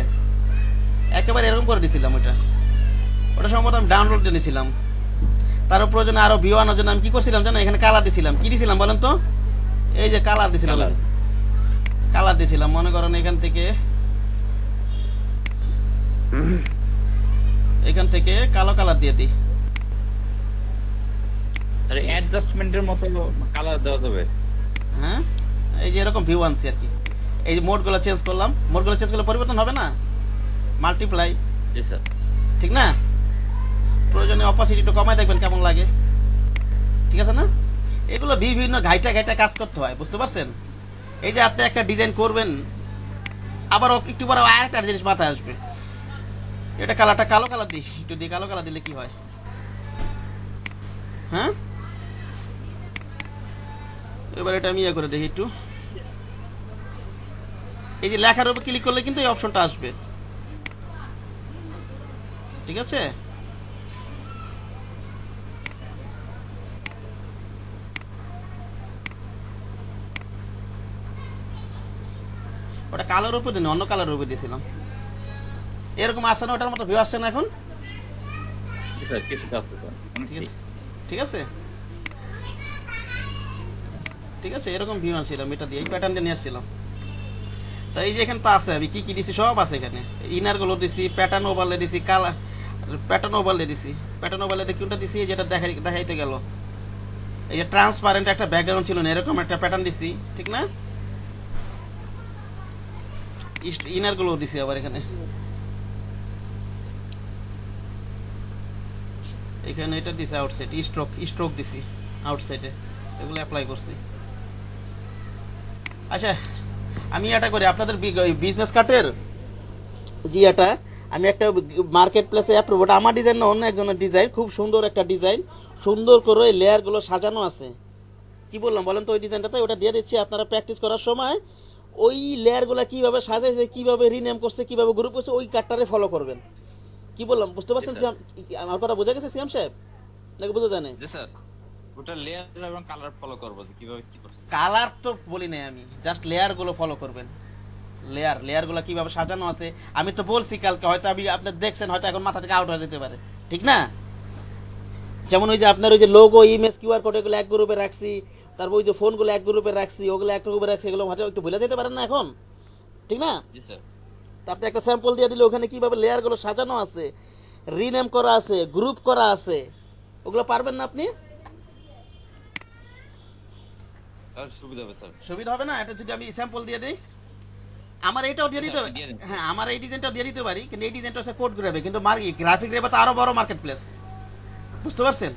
একেবারে এরকম করে দিছিলাম ওটা, ওটা সম্ভবত আমি ডাউনলোড দিয়ে নিয়েছিলাম। তার প্রয়োজনে আরো ভিউ আনার জন্য আমি কি করছিলাম জানো? এখানে কালার দিছিলাম। কি দিছিলাম বলেন তো? এই যে কালার দিছিলাম, কালার দিছিলাম। মনে করেন এখান থেকে কালো কালার দিয়ে দিই। আরে অ্যাডজাস্টমেন্টের মতো কালার দেওয়া যাবে। হ্যাঁ, এই যে এরকম ভিউ আনছি আর কি। এই যে মোডগুলো চেঞ্জ করলাম, মোডগুলো চেঞ্জ করলে পরিবর্তন হবে না? মাল্টিপ্লাই, জি স্যার। ঠিক না? প্রয়োজনে অপাসিটি একটু কমায় দেখবেন কেমন লাগে, ঠিক আছে না? এগুলো বিভিন্ন ঘাইটা ঘাইটা কাজ করতে হয়, বুঝতে পারছেন? এই যে আপনি একটা ডিজাইন করবেন, আবার একটু পরে আরেকটা জিনিস মাথায় আসবে, এটা কালারটা কালো কালার দিই, একটু দিয়ে কালো কালার দিলে কি হয়? হ্যাঁ, এবার এটা আমি ইয়ে করে দেখি একটু। এই যে লেখার উপর ক্লিক করলে কিন্তু এই অপশনটা আসবে, ঠিক আছে? ওটা কালোর উপর দিন, অন্য কালার উপর দিয়েছিলাম। এরকম আসছে না? ওটার মতো ভিউ আসছে না এখন? জি স্যার, কিছুটা আছে স্যার। ঠিক আছে, ঠিক আছে, ঠিক আছে। এরকম ভিউ আনছিলাম, এটা দিয়ে এই প্যাটার্ন দিয়ে নিয়ে আসছিলাম। তা এই যে এখানে তো আছে, আমি কি কি দিছি সব আছে এখানে। ইনার গুলো দিছি, প্যাটার্ন ওভারলে দিছি, কালা প্যাটার্ন ওভারলে দিছি। প্যাটার্ন ওভারলে কোনটা দিছি, যেটা দেখাইতে গেল এই যে ট্রান্সপারেন্ট একটা ব্যাকগ্রাউন্ড ছিল না, এরকম একটা প্যাটার্ন দিছি, ঠিক না? ইনার গুলো দিছি আবার এখানে, এখানে এটা দিছি আউটসাইড, স্ট্রোক দিছি আউটসাইডে, এগুলো অ্যাপ্লাই করছি। আচ্ছা আমি এটা করি আপনাদের বিজনেস কার্ডের জি, এটা আমি একটা মার্কেট প্লেসে অ্যাপ্রুভ, ওটা আমার ডিজাইন না, অন্য একজনের ডিজাইন, খুব সুন্দর একটা ডিজাইন, সুন্দর করে লেয়ার গুলো সাজানো আছে। কি বললাম বলেন তো, ওই ডিজাইনটাতে ওটা দিয়ে দিচ্ছি, আপনারা প্র্যাকটিস করার সময় ওই লেয়ার গুলা কিভাবে সাজাইছে, কিভাবে রিনেম করছে, কিভাবে গ্রুপ করছে, ওই কার্ডটারে ফলো করবেন। কি বললাম বুঝতে পারছেন? আমার কথা বোঝা গেছে সিয়াম সাহেব নাকি বোঝা যায় না? জি স্যার, ওটা লেয়ার এবং কালার ফলো করব যে কিভাবে কি করছে। কালার তো বলি নাই আমি, জাস্ট লেয়ার গুলো ফলো করবেন। লেয়ার গুলো কিভাবে সাজানো আছে আমি তো বলছি কালকে, হয়তো আপনি দেখছেন, হয়তো এখন মাথা থেকে আউট হয়ে যেতে পারে, ঠিক না? যেমন ওই যে আপনার ওই যে লোগো, ইমেজ, কিউআর কোড, এগুলো এক গ্রুপে রাখছি, তারপর ওই যে ফোনগুলো এক গ্রুপে রাখছি, ওগুলো এক গ্রুপে রাখছি, এগুলো হয়তো একটু ভুলে যেতে পারেন না এখন, ঠিক না? জি স্যার। আপনি একটা স্যাম্পল দিয়ে দিলে ওখানে কিভাবে লেয়ার গুলো সাজানো আছে, রিনেম করা আছে, গ্রুপ করা আছে, ওগুলো পারবেন না আপনি? সুবিধা হবে স্যার। সুবিধা হবে না? এটা যদি আমি স্যাম্পল দিয়ে দিই, আমার এটাও দিয়ে দিতে, হ্যাঁ আমার এই ডিজাইনটাও দিয়ে দিতে পারি, কিন্তু এই ডিজাইনটা হচ্ছে কোড গ্রাফে, কিন্তু গ্রাফিক রেবা তো আরো বড় মার্কেট প্লেস, বুঝতে পারছেন?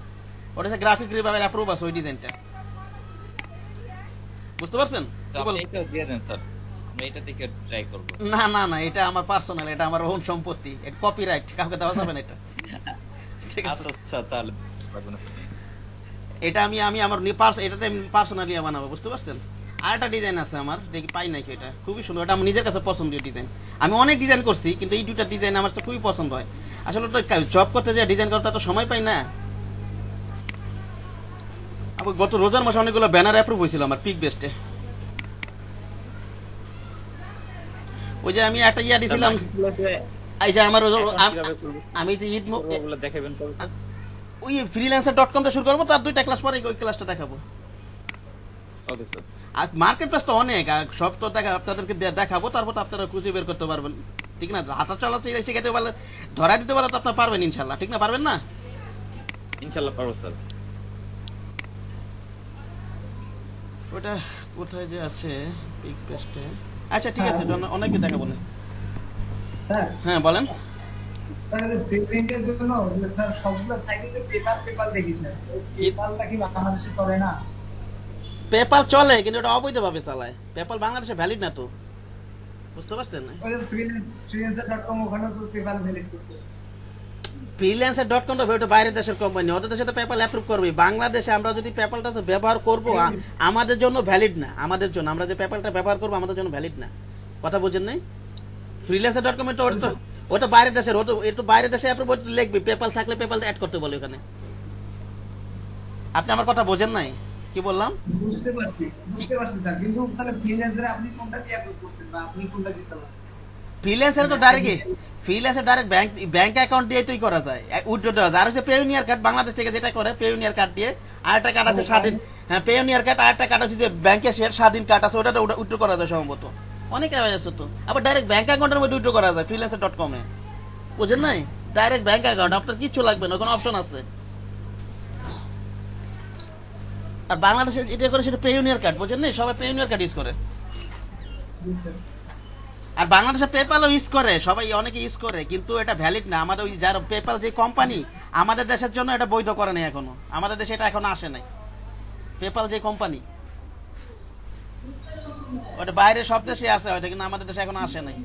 ওটা হচ্ছে গ্রাফিক রেবারের অ্যাপ্রুভ আছে ওই ডিজাইনটা, বুঝতে পারছেন? এইটাও দিয়ে দেন স্যার, আমরা এটা থেকে ট্রাই করব। না না না, এটা আমার পার্সোনাল, এটা আমার ওন সম্পত্তি, এটা কপিরাইট, কাউকে দেওয়া যাবে না এটা, ঠিক আছে? আচ্ছা আচ্ছা, তাহলে এটা আমি আমার এটাতে পার্সোনালি বানাবো, বুঝতে পারছেন? আর একটা ডিজাইন আছে আমার, দেখি পাই নাকি, এটা খুবই সুন্দর, এটা আমার নিজের কাছে পছন্দের ডিজাইন। আমি অনেক ডিজাইন করছি, কিন্তু এই দুইটা ডিজাইন আমার কাছে খুবই পছন্দ হয়। আসলে তো জব করতে যে ডিজাইন করতে তো সময় পাই না। আবার গত রোজার মাসে অনেকগুলো ব্যানার অ্যাপ্রুভ হয়েছিল আমার পিক বেস্টে। ওই যে আমি একটা ইয়া দিছিলাম, এই যে আমার আমি যে ঈদ দেখাবেন ওই freelancer.com তে শুরু করবো, তার 2টা ক্লাস পরে ওই ক্লাসটা দেখাবো। Okay sir. আর মার্কেট প্লেস তো অনেক, সব তো আপনাদেরকে দেখাবো, তারপর তো আপনারা খুঁজে বের করতে পারবেন, ঠিক না? হাতা চলা শিখাতে পারলে, ধরা দিতে পারলে তো আপনার পারবেন ইনশাল্লাহ, ঠিক না? পারবেন না? ইনশাআল্লাহ পারবো স্যার। ওটা কোথায় যে আছে পিক পেস্টে? আচ্ছা ঠিক আছে, অনেককে দেখাবো না। স্যার হ্যাঁ বলেন। তাহলে পেমেন্টের জন্য স্যার সবগুলো সাইটে যে পেপাল দেখি স্যার, পেপালটা কি বাংলাদেশে চলে না? পেপাল চলে, কিন্তু ওটা অবৈধভাবে চালায়, পেপাল বাংলাদেশে ভ্যালিড না তো, বুঝতে পারছেন? ওই freelancer.com ওখানে তো পেপাল ভ্যালিড করতে। freelancer.com তো ওটা বাইরের দেশের কোম্পানি, ওদের দেশে তো পেপাল অ্যাপ্রুভ করবে। বাংলাদেশে আমরা যদি পেপালটা ব্যবহার করব, আমাদের জন্য ভ্যালিড না, আমাদের জন্য, আমরা যে পেপালটা ব্যবহার করব আমাদের জন্য ভ্যালিড না, কথা বুঝেন নাই? freelancer.com তো ওটা বাইরের দেশের, ওটা বাইরের দেশে অ্যাপ্রুভ লিখবে, পেপাল থাকলে পেপাল অ্যাড করতে বলে ওখানে। আপনি আমার কথা বোঝেন নাই, কি বললাম? বুঝতে পারছি স্যার, কিন্তু তাহলে ফ্রিল্যান্সারে আপনি কোনটা দিয়ে অ্যাপ্রুভ করছেন বা আপনি কোনটা দিছেন? ফ্রিল্যান্সার তো ডাইরেক্ট ব্যাংক অ্যাকাউন্ট দিয়ে তুই করা যায়, উইথড্র দেওয়া যায়। আর হচ্ছে পেওনিয়ার কার্ড, বাংলাদেশ থেকে যেটা করে পেওনিয়ার কার্ড দিয়ে, আর একটা কার্ড আছে স্বাধীন, হ্যাঁ পেওনিয়ার কার্ড, আর একটা কার্ড আছে যে ব্যাংকে শেয়ার স্বাধীন কার্ড আছে, ওটা উইথড্র করা যায় সম্ভবত, অনেক আছে তো। আবার ডাইরেক্ট ব্যাংক অ্যাকাউন্টের মধ্যে উইথড্র করা যায় freelancer.com এ, বুঝেন নাই? ডাইরেক্ট ব্যাংক অ্যাকাউন্ট, আপনার কিচ্ছু লাগবে না, কোনো অপশন আছে। আর বাংলাদেশে এটা করে সেটা পেওনিয়ার কার্ড, বুঝেন নাই? সবাই পেওনিয়ার কার্ড ইউজ করে। আর বাংলাদেশে পেপালও ইউজ করে, সবাই অনেকে ইউজ করে, কিন্তু এটা ভ্যালিড না। আমাদের ওই যারা পেপাল যে কোম্পানি, আমাদের দেশের জন্য এটা বৈধ করে নাই এখনো, আমাদের দেশে এটা এখনো আসে নাই। পেপাল যে কোম্পানি ওটা বাইরে সব দেশে আছে হয়তো, কিন্তু আমাদের দেশে এখনো আসে নাই।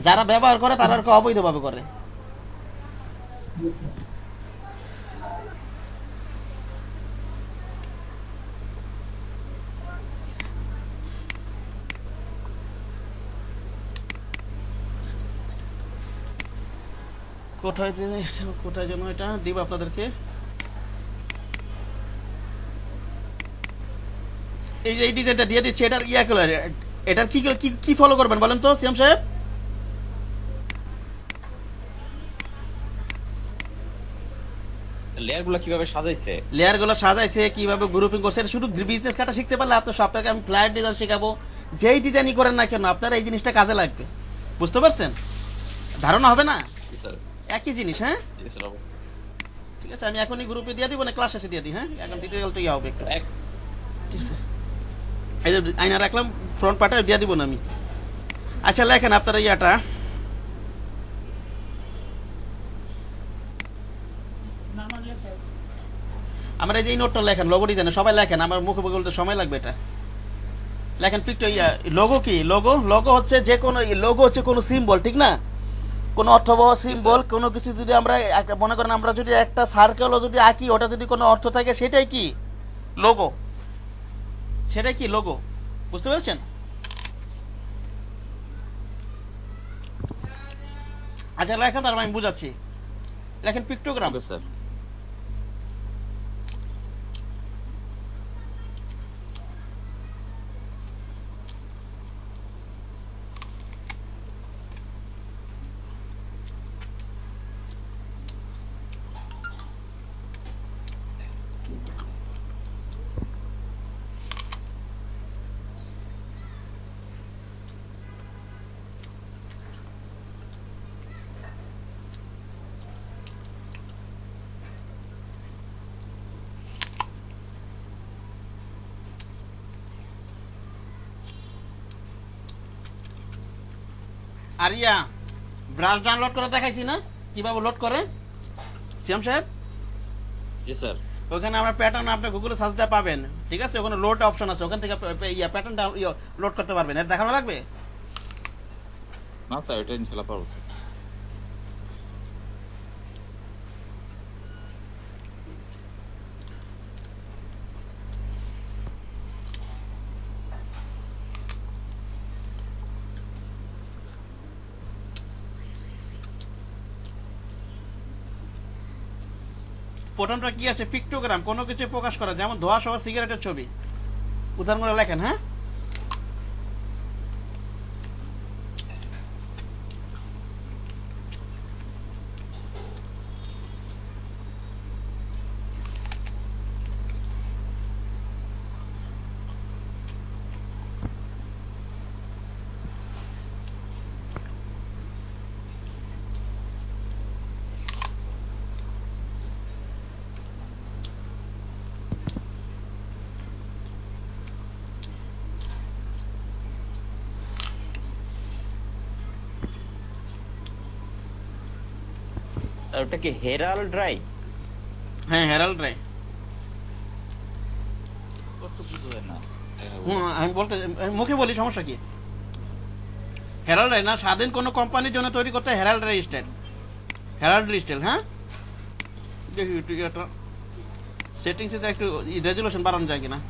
যারা ব্যবহার করে তারা অবৈধভাবে করে। কোথায় যেন এটা দিব আপনাদেরকে, এই যে এই ডিজাইনটা দিয়ে দিচ্ছি, এটার ইয়া কালার, এটার কি ফলো করবেন বলেন তো সিএম সাহেব? লেয়ারগুলো কিভাবে সাজাইছে, লেয়ারগুলো সাজাইছে, কিভাবে গ্রুপিং করছে, শুধু বিজনেস কার্ডটা শিখতে পারলে আপনার সপ্তাহে আমি ফ্লায়ার ডিজাইন শেখাবো, যেই ডিজাইনই করেন না কেন আপনার এই জিনিসটা কাজে লাগবে, বুঝতে পারছেন? ধারণা হবে না? জি স্যার, একই জিনিস। হ্যাঁ জি স্যার, অবশ্যই। ঠিক আছে, আমি এখনই গ্রুপে দিয়ে দিব না ক্লাস শেষে দিয়ে দিই। হ্যাঁ এখন দিতে গেলে তো ইয়ে হবে একটু। ঠিক আছে, এই যে আইনা রাখলাম, ফ্রন্ট পার্টে দিয়ে দিব না আমি। আচ্ছা লেখেন আপনারা ইয়াটা, আমার এই যে নোটটা লেখেন, লোগো ডিজাইনে সবাই লেখেন, আমার মুখে বলতে সময় লাগবে। এটা লেখেন পিকটো ইয়া। লোগো কি? লোগো লোগো হচ্ছে যে কোনো লোগো হচ্ছে কোনো সিম্বল, ঠিক না? কোনো অর্থবহ সিম্বল, কোনো কিছু যদি আমরা মনে করেন আমরা যদি একটা সার্কেলও যদি আঁকি, ওটা যদি কোনো অর্থ থাকে সেটাই কি লোগো, সেটাই কি লোগো, বুঝতে পেরেছেন? আচ্ছা লেখেন, তার আমি বুঝাচ্ছি। লেখেন পিক্টোগ্রাম। Okay sir. আর ইয়া ব্রাশ ডাউনলোড করে দেখাইছি না কিভাবে লোড করে, সিয়াম সাহেব? জি স্যার। ওখানে আমরা প্যাটার্ন আপনার গুগলে সার্চ দিয়ে পাবেন, ঠিক আছে? ওখানে লোড অপশন আছে, ওখান থেকে ইয়া প্যাটার্ন লোড করতে পারবেন। এটা দেখানো লাগবে? না স্যার, এটা ইনশাআল্লাহ পারবো। প্রথমটা কি আছে? পিক্টোগ্রাম, কোনো কিছু প্রকাশ করা, যেমন ধোয়া সহ সিগারেটের ছবি। উদাহরণ লেখেন। হ্যাঁ আর ওটা কি হেরাল্ড রাই? হ্যাঁ হেরাল্ড রায়। কষ্ট বুঝবে না। আমি বলতে মুখে বলি, সমস্যা কি? হেরাল্ড রায় না, স্বাধীন কোনো কোম্পানির জন্য তৈরি করতে হেরাল্ড রায় স্টাইল, হেরাল্ড স্টাইল। হ্যাঁ দেখি একটু এটা সেটিংসে একটু রেজুলেশন বাড়ানো যায় কিনা।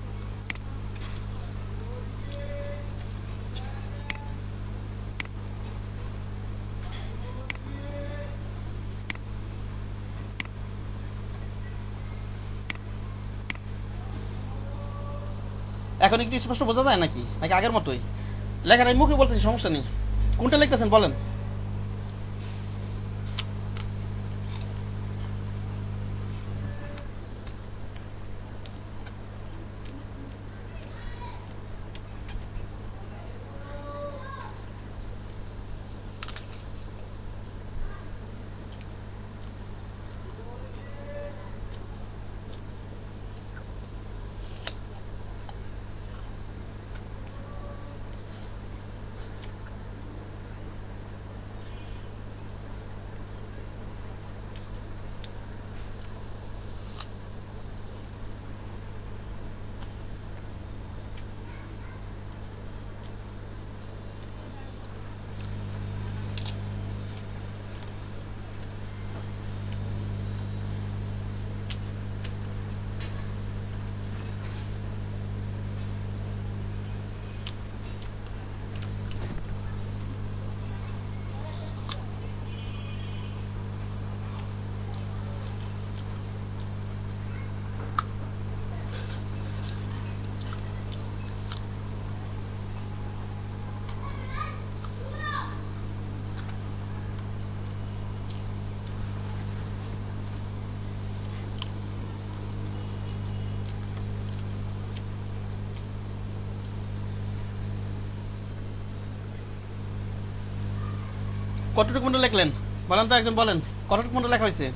এখন একটু স্পষ্ট বোঝা যায় নাকি নাকি আগের মতোই লেখেন? আমি মুখে বলতেছি, সমস্যা নেই। কোনটা লিখতেছেন বলেন? কতটুকু মধ্যে লিখলেন বলেন তো, একজন বলেন কতটুকু মধ্যে লেখা হয়েছে?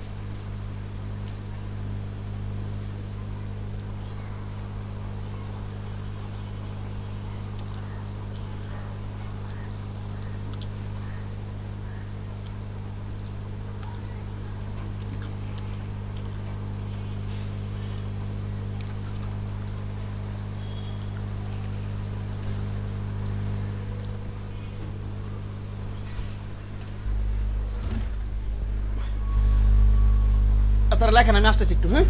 আপনারা লেখেন, আমি আসতেছি একটু। হ্যাঁ,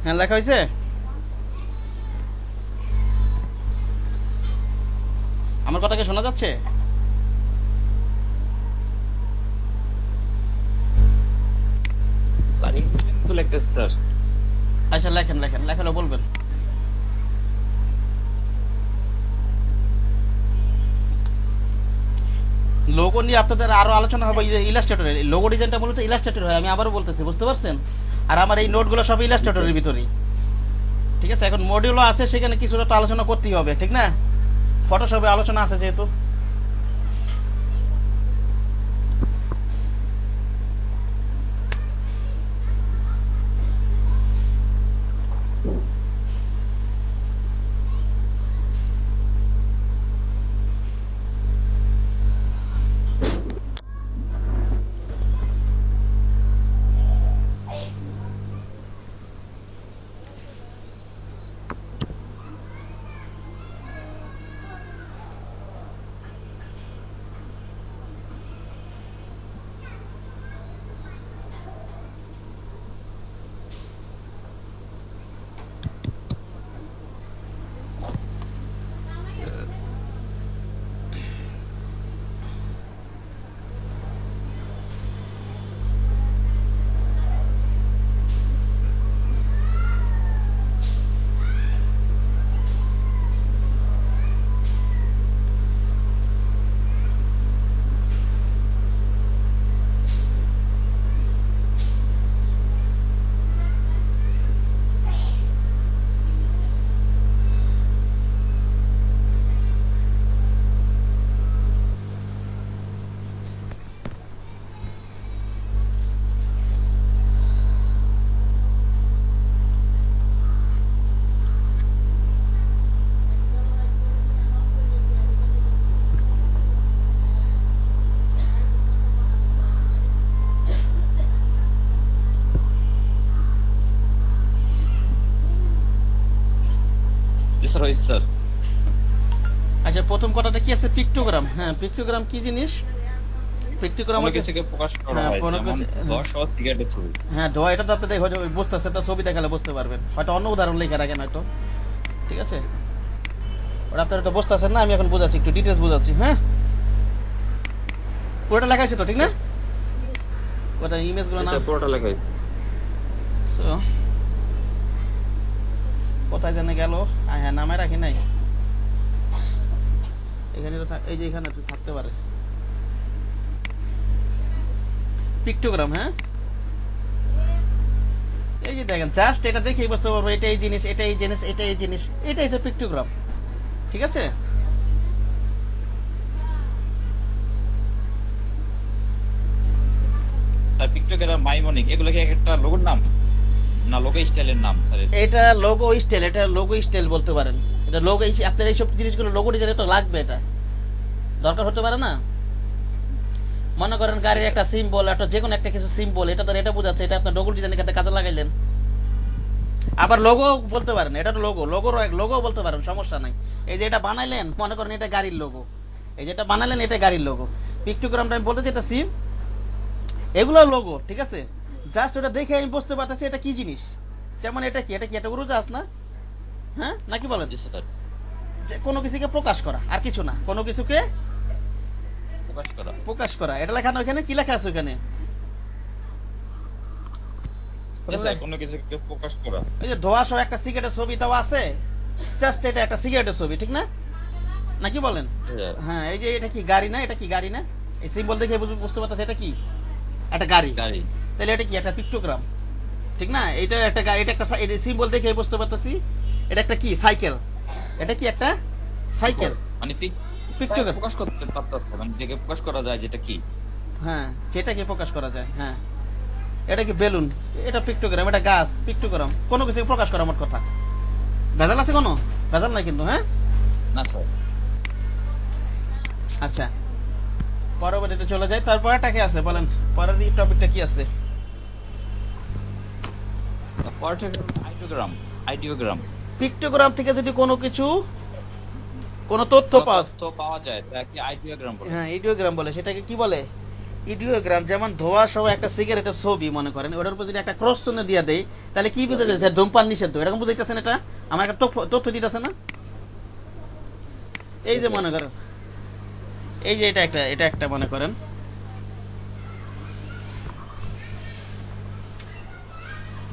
হ্যাঁ লেখা হয়েছে। আমার কথা কি শোনা যাচ্ছে? স্যার ইংলিশ লিখতেছে স্যার। আচ্ছা লেখেন লেখেন, লেখালে বলবেন। লোগো নিয়ে আপনাদের আরো আলোচনা হবে। ইলাস্ট্রেটরের লোগো ডিজাইনটা মূলত ইলাস্ট্রেটর হয়, আমি আবারও বলতেছি, বুঝতে পারছেন? আর আমার এই নোটগুলো সব ইলাস্ট্রেটরের ভিতরেই, ঠিক আছে? এখন মডিউলও আছে, সেখানে কিছুটা তো আলোচনা করতেই হবে, ঠিক না? ফটোশপে আলোচনা আছে যেহেতু। স্যার হয়েছে স্যার। আচ্ছা, প্রথম কথাটা কি আছে? পিক্টোগ্রাম। হ্যাঁ, পিক্টোগ্রাম কি জিনিস? পিক্টোগ্রাম কোনো হচ্ছে কিছুকে প্রকাশ করা হ্যাঁ, হয় কোনো যেমন কিছু- ধোয়া সহ সিগারেটের ছবি। হ্যাঁ ধোয়া এটা তো আপনি দেখো বুঝতেছে, তো ছবি দেখালে বুঝতে পারবেন, হয়তো অন্য উদাহরণ লেখা রাখেন হয়তো, ঠিক আছে? ওটা আপনারা তো বুঝতেছেন না, আমি এখন বোঝাচ্ছি, একটু ডিটেলস বোঝাচ্ছি। হ্যাঁ, পুরোটা লেখা আছে তো, ঠিক না? ওটা ইমেজগুলো জি না স্যার, পুরোটা লেখা হয়েছে। So, কোথায় জানে গেল? হ্যাঁ, নামে রাখি নাই এখানে তো এই যে এখানে তো থাকতে পারে পিক্টোগ্রাম। হ্যাঁ, এই যে দেখেন, জাস্ট এটা দেখেই বুঝতে পারবো এটা এই জিনিস, এটা এই জিনিস, এটা এই জিনিস, এটাই হচ্ছে পিক্টোগ্রাম, ঠিক আছে? স্যার পিক্টোগ্রাম, মাইমনিক, এগুলো কি এক একটা লোগোর নাম না লোগো স্টাইলের নাম স্যার? এটা লোগো স্টাইল, এটা লোগো স্টাইল বলতে পারেন। এটা লোগো, আপনার এইসব জিনিসগুলো লোগো ডিজাইনে তো লাগবে, এটা দরকার হতে পারে না? মনে করেন গাড়ির একটা সিম্বল, একটা যে কোনো একটা কিছু সিম্বল, এটা ধর এটা বোঝাচ্ছে, এটা আপনার লোগো ডিজাইনের ক্ষেত্রে কাজে লাগাইলেন। আবার লোগো বলতে পারেন, এটা তো লোগো, লোগো বলতে পারেন, সমস্যা নাই। এই যে এটা বানাইলেন, মনে করেন এটা গাড়ির লোগো, এই যেটা বানাইলেন এটা গাড়ির লোগো। পিক্টোগ্রামটা আমি বলতে চাই এটা সিম, এগুলো লোগো, ঠিক আছে? জাস্ট ওটা দেখে আমি বুঝতে পারতেছি এটা কি জিনিস। যেমন এটা কি, এটা কি একটা উড়োজাহাজ না? হ্যাঁ, নাকি বলেন? জি স্যার, যে কোনো কিছুকে প্রকাশ করা, আর কিছু না, কোনো কিছুকে প্রকাশ করা। প্রকাশ করা। এটা লেখানো ওখানে, কি লেখা আছে ওখানে? জি স্যার, কোনো কিছুকে প্রকাশ করা। এই যে ধোয়া সহ একটা সিগারেটের ছবি তাও আছে, জাস্ট এটা একটা সিগারেটের ছবি, ঠিক না? নাকি বলেন? জি স্যার। হ্যাঁ, এই যে এটা কি গাড়ি না? এটা কি গাড়ি না? এই সিম্বল দেখে বুঝতে পারতেছে এটা কি, একটা গাড়ি। গাড়ি। তাহলে এটা কি একটা পিক্টোগ্রাম, ঠিক না? এটা একটা গাড়ি, এটা একটা সিম্বল দেখে বুঝতে পারতেছি এটা একটা কি, সাইকেল। এটা কি একটা সাইকেল, মানে পিক্টোগ্রাম। প্রকাশ করতে পারতেছে, মানে যেটাকে প্রকাশ করা যায়, যেটা কি। হ্যাঁ, যেটাকে প্রকাশ করা যায়। হ্যাঁ, এটা কি বেলুন, এটা পিক্টোগ্রাম। এটা গাছ, পিক্টোগ্রাম। কোনো কিছু প্রকাশ করা, মোট কথা। ভেজাল আছে কোনো? ভেজাল নাই কিন্তু। হ্যাঁ, না স্যার। আচ্ছা, পরবর্তীতে চলে যাই। তারপরটা কি আছে বলেন, পরের টপিকটা কি আছে? আইডিওগ্রাম। পিক্টোগ্রাম থেকে যদি কোনো কিছু, কোনো তথ্য পাওয়া যায় তাকে আইডিওগ্রাম বলে। হ্যাঁ, ইডিওগ্রাম বলে। সেটাকে কি বলে? ইডিওগ্রাম। যেমন ধোয়া সহ একটা সিগারেটের ছবি মনে করেন, ওটার উপর যদি একটা ক্রস চিহ্ন দিয়ে দেই, তাহলে কি বুঝা যাচ্ছে? ধূমপান নিষিদ্ধ, এরকম বুঝাইতেছেন। এটা আমার একটা তথ্য দিতেছে না? এই যে মনে করেন, এই যে এটা একটা মনে করেন,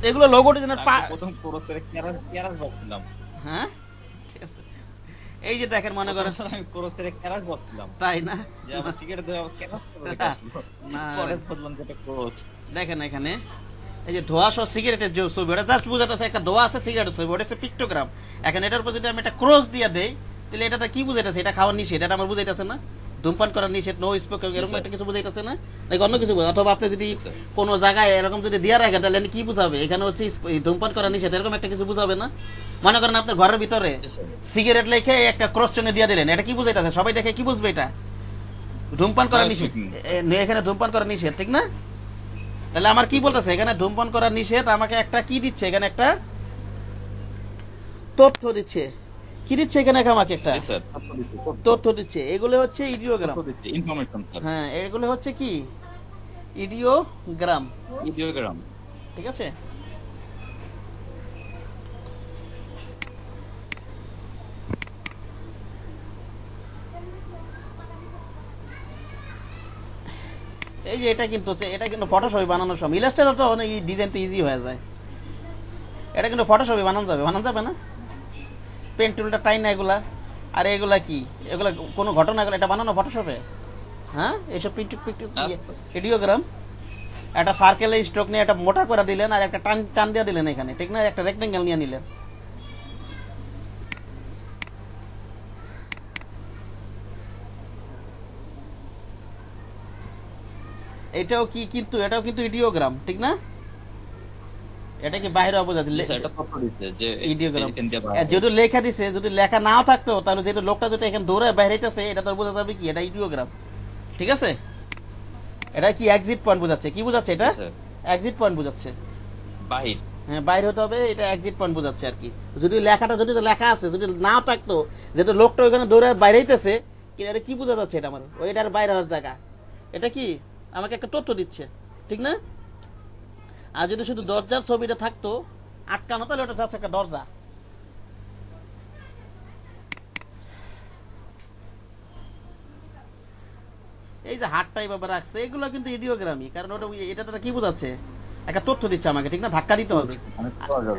এগুলো লোগো ডিজাইনের প্রথম ক্রসের ক্যারাস বলছিলাম। হ্যাঁ, ঠিক আছে। এই যে দেখেন, মনে করেন আমি ক্রসের ক্যারাস বলছিলাম, তাই না? যে আমার সিগারেট দেওয়া ক্যারাস করে আসলো, না, পরে বললাম যেটা ক্রস। দেখেন এখানে এই যে ধোয়া সহ সিগারেটের যে ছবি, ওটা জাস্ট বুঝাতেছে একটা ধোয়া আছে, সিগারেটের ছবি, ওটা হচ্ছে পিক্টোগ্রাম। এখন এটার উপর যদি আমি একটা ক্রস দিয়ে দেই, তাহলে এটা কি বুঝাইতেছে? এটা খাওয়ার নিষেধ, এটা আমার বুঝাইতেছে না? ধূমপান করার নিষেধ, নো স্মোকিং, এরকম একটা কিছু বুঝাইতেছে না? নাকি অন্য কিছু? অথবা আপনি যদি কোনো জায়গায় এরকম যদি দিয়ে রাখেন, তাহলে কি বুঝাবে? এখানে হচ্ছে ধূমপান করার নিষেধ, এরকম একটা কিছু বুঝাবে না? মনে করেন আপনার ঘরের ভিতরে সিগারেট লেখে একটা ক্রস চিহ্ন দিয়ে দিলেন, এটা কি বুঝাইতেছে? সবাই দেখে কি বুঝবে? এটা ধূমপান করার নিষেধ। এখানে ধূমপান করার নিষেধ, ঠিক না? তাহলে আমার কি বলতেছে এখানে? ধূমপান করার নিষেধ। আমাকে একটা কি দিচ্ছে এখানে? একটা তথ্য দিচ্ছে। কি দিচ্ছে এখানে? আমাকে একটা তথ্য দিচ্ছে। এগুলো হচ্ছে ইডিওগ্রাম। হ্যাঁ, এগুলো হচ্ছে কি? ইডিওগ্রাম। ঠিক আছে? এই যে এটা কিন্তু ফটোশপে বানানোর সময় ইলাস্ট্রেটর তো অনেক ডিজাইন তো ইজি হয়ে যায়। এটা কিন্তু ফটোশপে বানানো যাবে না? পেন টুলটা টাই না এগুলা। আর এগুলা কি? এগুলা কোনো ঘটনা, এগুলো এটা বানানো ফটোশপে? হ্যাঁ, এইসব ইডিওগ্রাম। একটা সার্কেলে স্ট্রোক নিয়ে একটা মোটা করে দিলেন, আর একটা টান দিয়ে দিলেন এখানে, ঠিক না? একটা রেক্টেঙ্গেল নিয়ে নিলেন। এটাও কিন্তু ইডিওগ্রাম, ঠিক না? এটা কি বাইরে যেহেতু লেখা দিছে, যদি লেখা নাও থাকতো, তাহলে যেহেতু লোকটা যদি এখানে দৌড়ে বাইরেছে, এটা তো বোঝা যাবে কি এটা ইডিওগ্রাম, ঠিক আছে? এটা কি এক্সিট পয়েন্ট বোঝাচ্ছে? কি বোঝাচ্ছে এটা? এক্সিট পয়েন্ট বোঝাচ্ছে। হ্যাঁ, বাইরে হতে হবে, এটা এক্সিট পয়েন্ট বোঝাচ্ছে আর কি। যদি লেখাটা যদি লেখা আছে, যদি নাও থাকতো, যেহেতু লোকটা ওইখানে দৌড়ে বাইরেছে, এটা কি বোঝা যাচ্ছে? এটা আমার ওইটার বাইরে হওয়ার জায়গা, এটা কি আমাকে একটা তথ্য দিচ্ছে, ঠিক না? আর যদি শুধু দরজার ছবিটা থাকতো আটকানো, তাহলে ওটা জাস্ট একটা দরজা। এই যে হাতটা এইভাবে রাখছে, এগুলো কিন্তু ইডিওগ্রামই, কারণ ওটা এটা তারা কি বোঝাচ্ছে, একটা তথ্য দিচ্ছে আমাকে, ঠিক না? ধাক্কা দিতে হবে,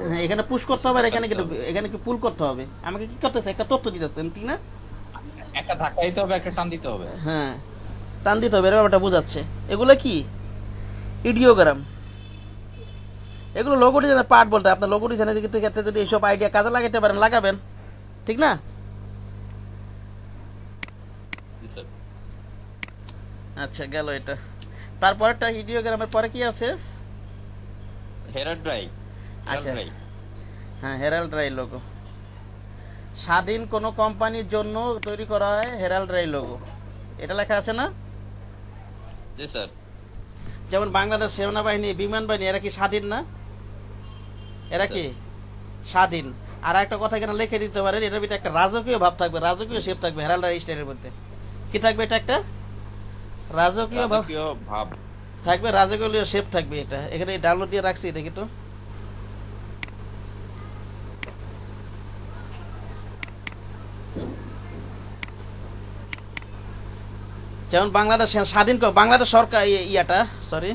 হ্যাঁ, এখানে পুশ করতে হবে, আর এখানে কিন্তু এখানে কি পুল করতে হবে, আমাকে কি করতেছে, একটা তথ্য দিতেছে, ঠিক না? একটা ধাক্কা দিতে হবে, একটা টান দিতে হবে। হ্যাঁ, টান দিতে হবে, এরকম একটা বোঝাচ্ছে। এগুলো কি ইডিওগ্রাম, এগুলো লোগো ডিজাইনের পার্ট বলতে। আপনার লোগো ডিজাইনের ক্ষেত্রে যদি এইসব আইডিয়া কাজে লাগাতে পারেন, লাগাবেন, ঠিক না? জি স্যার। আচ্ছা, গেল এটা। তারপরেরটা ইডিওগ্রামের পরে কি আছে? Herald dry. আচ্ছা, হ্যাঁ, হেরাল্ড রাই লোগো। স্বাধীন কোনো কোম্পানির জন্য তৈরি করা হয় হেরাল্ড রাই লোগো, এটা লেখা আছে না? জি স্যার। যেমন বাংলাদেশ সেনাবাহিনী, বিমান বাহিনী, এরা কি স্বাধীন না? এরা কি স্বাধীন? আর একটা কথা এখানে লিখে দিতে পারেন, এটার ভিতরে একটা রাজকীয় ভাব থাকবে, রাজকীয় শেপ থাকবে হেরাল্ড রাই স্টাইলের মধ্যে। কি থাকবে? এটা একটা রাজকীয় ভাব থাকবে, রাজকীয় শেপ থাকবে। এটা এখানে ডাউনলোড দিয়ে রাখছি, দেখি তো। যেমন বাংলাদেশ স্বাধীন, বাংলাদেশ সরকার ইয়াটা, সরি,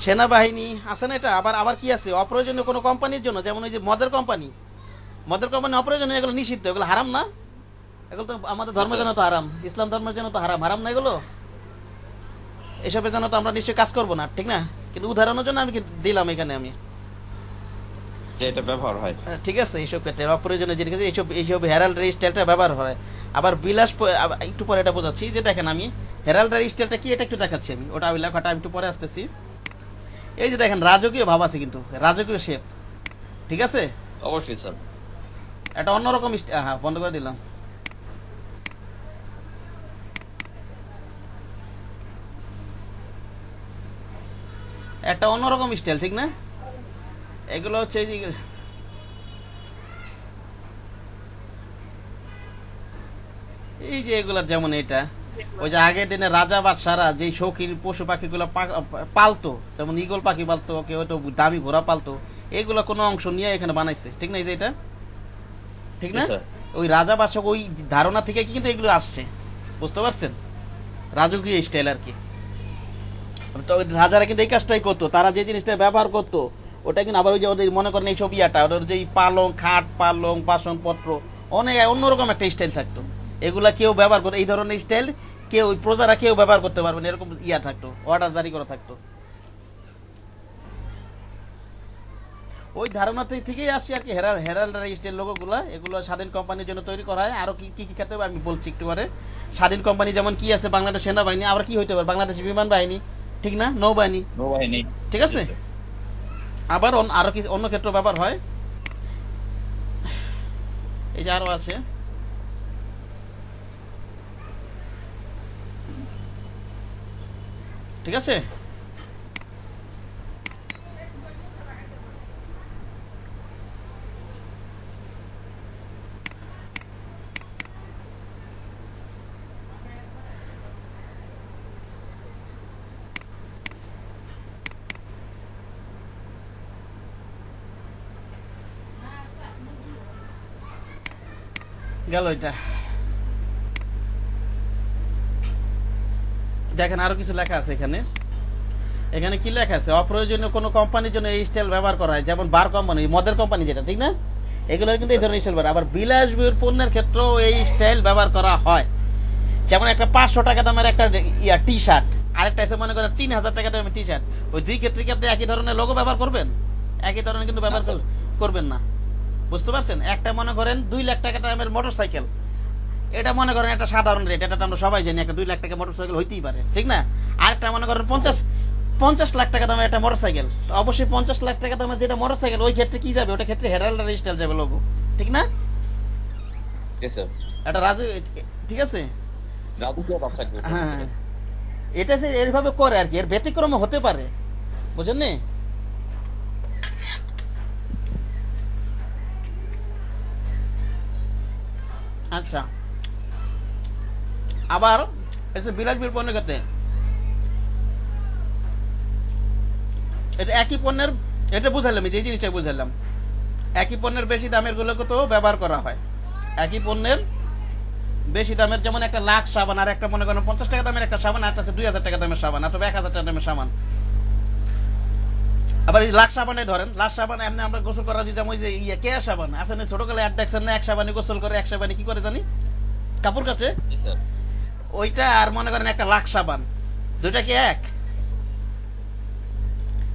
সেনাবাহিনী আছে না এটা। আবার আবার কি আছে? অপ্রয়োজনীয় কোনো কোম্পানির জন্য, যেমন ওই যে মদের কোম্পানি অপ্রয়োজনীয়, এগুলো নিষিদ্ধ, এগুলো হারাম না? এগুলো তো আমাদের ধর্মের জন্য তো হারাম, ইসলাম ধর্মের জন্য তো হারাম, হারাম না এগুলো? এসবের জন্য তো আমরা নিশ্চয়ই কাজ করবো না, ঠিক না? কিন্তু উদাহরণের জন্য আমি দিলাম এখানে, আমি যে এটা ব্যবহার হয়, ঠিক আছে? এইসব ক্ষেত্রে অপ্রয়োজনীয় জিনিস, এইসব হেরাল্ড রাই স্টাইলটা ব্যবহার হয়। আবার বিলাস, একটু পরে এটা বোঝাচ্ছি। যে দেখেন, আমি হেরাল্ড রাই স্টাইলটা কি, এটা একটু দেখাচ্ছি আমি, ওটা ওই লেখাটা আমি একটু পরে আসতেছি। এই যে দেখেন, রাজকীয় ভাব আছে, কিন্তু রাজকীয় শেপ, ঠিক আছে? অবশ্যই স্যার। এটা অন্যরকম, হ্যাঁ, বন্ধ করে দিলাম। একটা অন্যরকম স্টাইল, ঠিক না? এগুলো হচ্ছে এই যে এগুলা, যেমন এটা ওই যে আগের দিনে রাজা বাদশারা যে শৌখিন পশু পাখিগুলো পালতো, যেমন ঈগল পাখি পালতো, কেউ হয়তো দামি ঘোড়া পালতো, এগুলো কোনো অংশ নিয়ে এখানে বানাইছে, ঠিক না? এই যে এটা, ঠিক না? ওই রাজা বাদশা ওই ধারণা থেকে কিন্তু এগুলো আসছে, বুঝতে পারছেন? রাজকীয় স্টাইল আর কি। তো ওই রাজারা কিন্তু এই কাজটাই করতো, তারা যে জিনিসটা ব্যবহার করতো ওটা কিন্তু আবার ওই যে ওদের মনে করেন এইসব ইয়াটা, ওদের যে পালং, খাট, পালং, বাসনপত্র, অনেক অন্যরকম একটা স্টাইল থাকতো। এগুলা কেউ ব্যবহার করতো, এই ধরনের স্টাইল কেউ, ওই প্রজারা কেউ ব্যবহার করতে পারবে না, এরকম ইয়া থাকতো, অর্ডার জারি করা থাকতো। ওই ধারণা থেকেই আসছে আর কি হেরাল্ড স্টাইল লোগো গুলা। এগুলো স্বাধীন কোম্পানির জন্য তৈরি করা হয়। আরো কি কি ক্ষেত্রে আমি বলছি একটু পরে। স্বাধীন কোম্পানি যেমন কি আছে, বাংলাদেশ সেনাবাহিনী, আবার কি হইতে পারে, বাংলাদেশ বিমান বাহিনী, ঠিক না? নৌবাহিনী, ঠিক আছে? আবার আরো কি অন্য ক্ষেত্রে ব্যবহার হয়, এই যে আরো আছে। ঠিক আছে? গেল এটা। দেখেন আরো কিছু লেখা আছে এখানে। এখানে কি লেখা আছে? অপ্রয়োজনীয় কোনো কোম্পানির জন্য এই স্টাইল ব্যবহার করা হয়, যেমন বার কোম্পানি, মদের কোম্পানি যেটা, ঠিক না? এগুলো কিন্তু এই ধরনের স্টাইল। আবার বিলাসবহুল পণ্যের ক্ষেত্রেও এই স্টাইল ব্যবহার করা হয়। যেমন একটা 500 টাকা দামের একটা টি শার্ট, আরেকটা এসে মনে করেন 3000 টাকা দামের টি শার্ট, ওই দুই ক্ষেত্রে কি আপনি একই ধরনের লোগো ব্যবহার করবেন? একই ধরনের কিন্তু ব্যবহার করবেন না, বুঝতে পারছেন? একটা মনে করেন 2 লাখ টাকা দামের মোটরসাইকেল, এটা মনে করেন একটা সাধারণ রেট, এটা আমরা সবাই জানি, একটা 2 লাখ টাকা মোটরসাইকেল হইতেই পারে, ঠিক না? আরেকটা মনে করেন 50 লাখ টাকা দামের একটা মোটরসাইকেল, অবশ্যই 50 লাখ টাকা দামের যেটা মোটরসাইকেল, ওই ক্ষেত্রে কি যাবে? ওটা ক্ষেত্রে হেরাল্ড স্টাইল যাবে লোগো, ঠিক না? এটা রাজু, ঠিক আছে? হ্যাঁ, এটা সে এরভাবে করে আর কি, এর ব্যতিক্রম হতে পারে, বুঝেন নি? আচ্ছা, আবার এটা বিলাসবহুল পণ্যের ক্ষেত্রে এটা একই পণ্যের, এটা বুঝাইলাম, যে জিনিসটা বুঝাইলাম, একই পণ্যের বেশি দামের গুলোকে তো ব্যবহার করা হয়। একই পণ্যের বেশি দামের, যেমন একটা লাখ সাবান আর একটা মনে করেন 50 টাকা দামের একটা সাবান, আর একটা আছে 2000 টাকা দামের সাবান, অথবা 1000 টাকা দামের সাবান। আবার এই লাখ সাবানে ধরেন, লাখ সাবান এমনি আমরা গোসল করা যেমন ওই যে কেয়া সাবান আছে না, ছোটকালে অ্যাড দেখছেন না, এক সাবানে গোসল করে, এক সাবানে কি করে জানি কাপড় কাছে, জি স্যার। ওইটা আর মনে করেন একটা লাখ সাবান, দুইটা কি এক?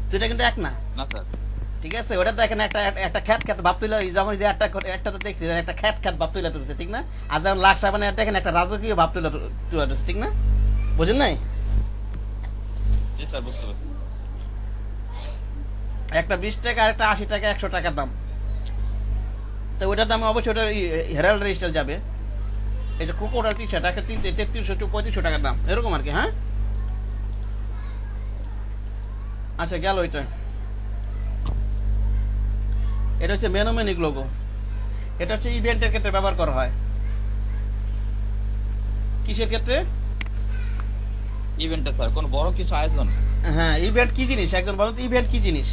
দুইটা কিন্তু এক না। না স্যার। ঠিক আছে, ওটা দেখেন একটা খ্যাত খ্যাত ভাব তুলে, যেমন যে একটা তো দেখছি একটা খ্যাত খ্যাত ভাব তুলে তুলছে, ঠিক না? আর যেমন লাখ সাবানে দেখেন একটা রাজকীয় ভাব তুলে তুলছে, ঠিক না? বুঝেন নাই? জি স্যার, বুঝতে পারছি। একটা 20 টাকা আর একটা 80 টাকা, 100 টাকার দাম। তো ওইটার দামে অবশ্যই ওটা হেরাল্ড রেজিস্টার যাবে। এই যে ক্রোকোডাইল টি শার্ট একটা 3300 টু 3500 টাকার দাম, এরকম আর কি। হ্যাঁ, আচ্ছা গেল ওইটা। এটা হচ্ছে মেনোমেনিক লোগো। এটা হচ্ছে ইভেন্টের ক্ষেত্রে ব্যবহার করা হয়। কিসের ক্ষেত্রে? ইভেন্টে স্যার, কোন বড় কিছু আয়োজন। হ্যাঁ, ইভেন্ট কি জিনিস একজন বলুন তো, ইভেন্ট কি জিনিস?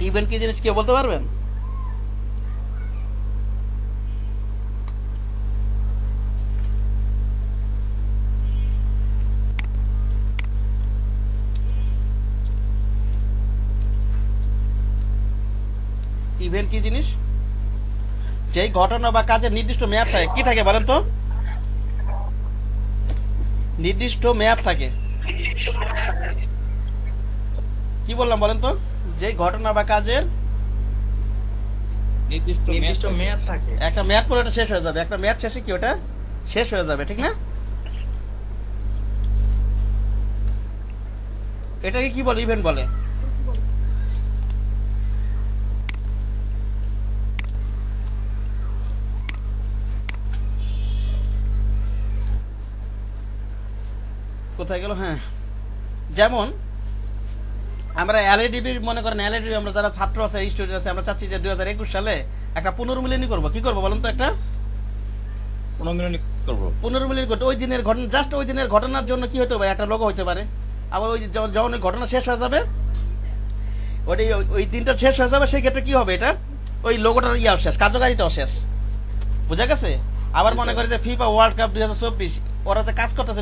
ইভেন্ট কি জিনিস কেউ বলতে পারবেন? ইভেন্ট কি জিনিস? যেই ঘটনা বা কাজের নির্দিষ্ট মেয়াদ থাকে। কি থাকে বলেন তো? নির্দিষ্ট মেয়াদ থাকে। কি বললাম বলেন তো? যেই ঘটনা বা কাজের নির্দিষ্ট মেয়াদ থাকে। একটা মেয়াদ পরে ওটা শেষ হয়ে যাবে, একটা মেয়াদ শেষে কি ওটা শেষ হয়ে যাবে, ঠিক না? এটাকে কি বলে? ইভেন্ট বলে। কোথায় গেল? হ্যাঁ, যেমন আমরা এলআইডিবি মনে করেন, এলআইডিবি আমরা যারা ছাত্র আছে, স্টুডেন্ট আছে, আমরা চাচ্ছি যে 2021 সালে একটা পুনর্মিলনী করব। কি করব বলুন তো? একটা পুনর্মিলনী করব। পুনর্মিলনী করতে ওই দিনের ঘটনা, জাস্ট ওই দিনের ঘটনার জন্য কি হতে পারে? একটা লোগো হতে পারে। আবার ওই যখন ওই ঘটনা শেষ হয়ে যাবে, ওই ওই দিনটা শেষ হয়ে যাবে, সেই ক্ষেত্রে কি হবে? এটা ওই লোগোটার শেষ, কার্যকারিতাও শেষ। বুঝা গেছে? আবার মনে করি যে ফিফা ওয়ার্ল্ড কাপ 2024 ওরা যে কাজ করতেছে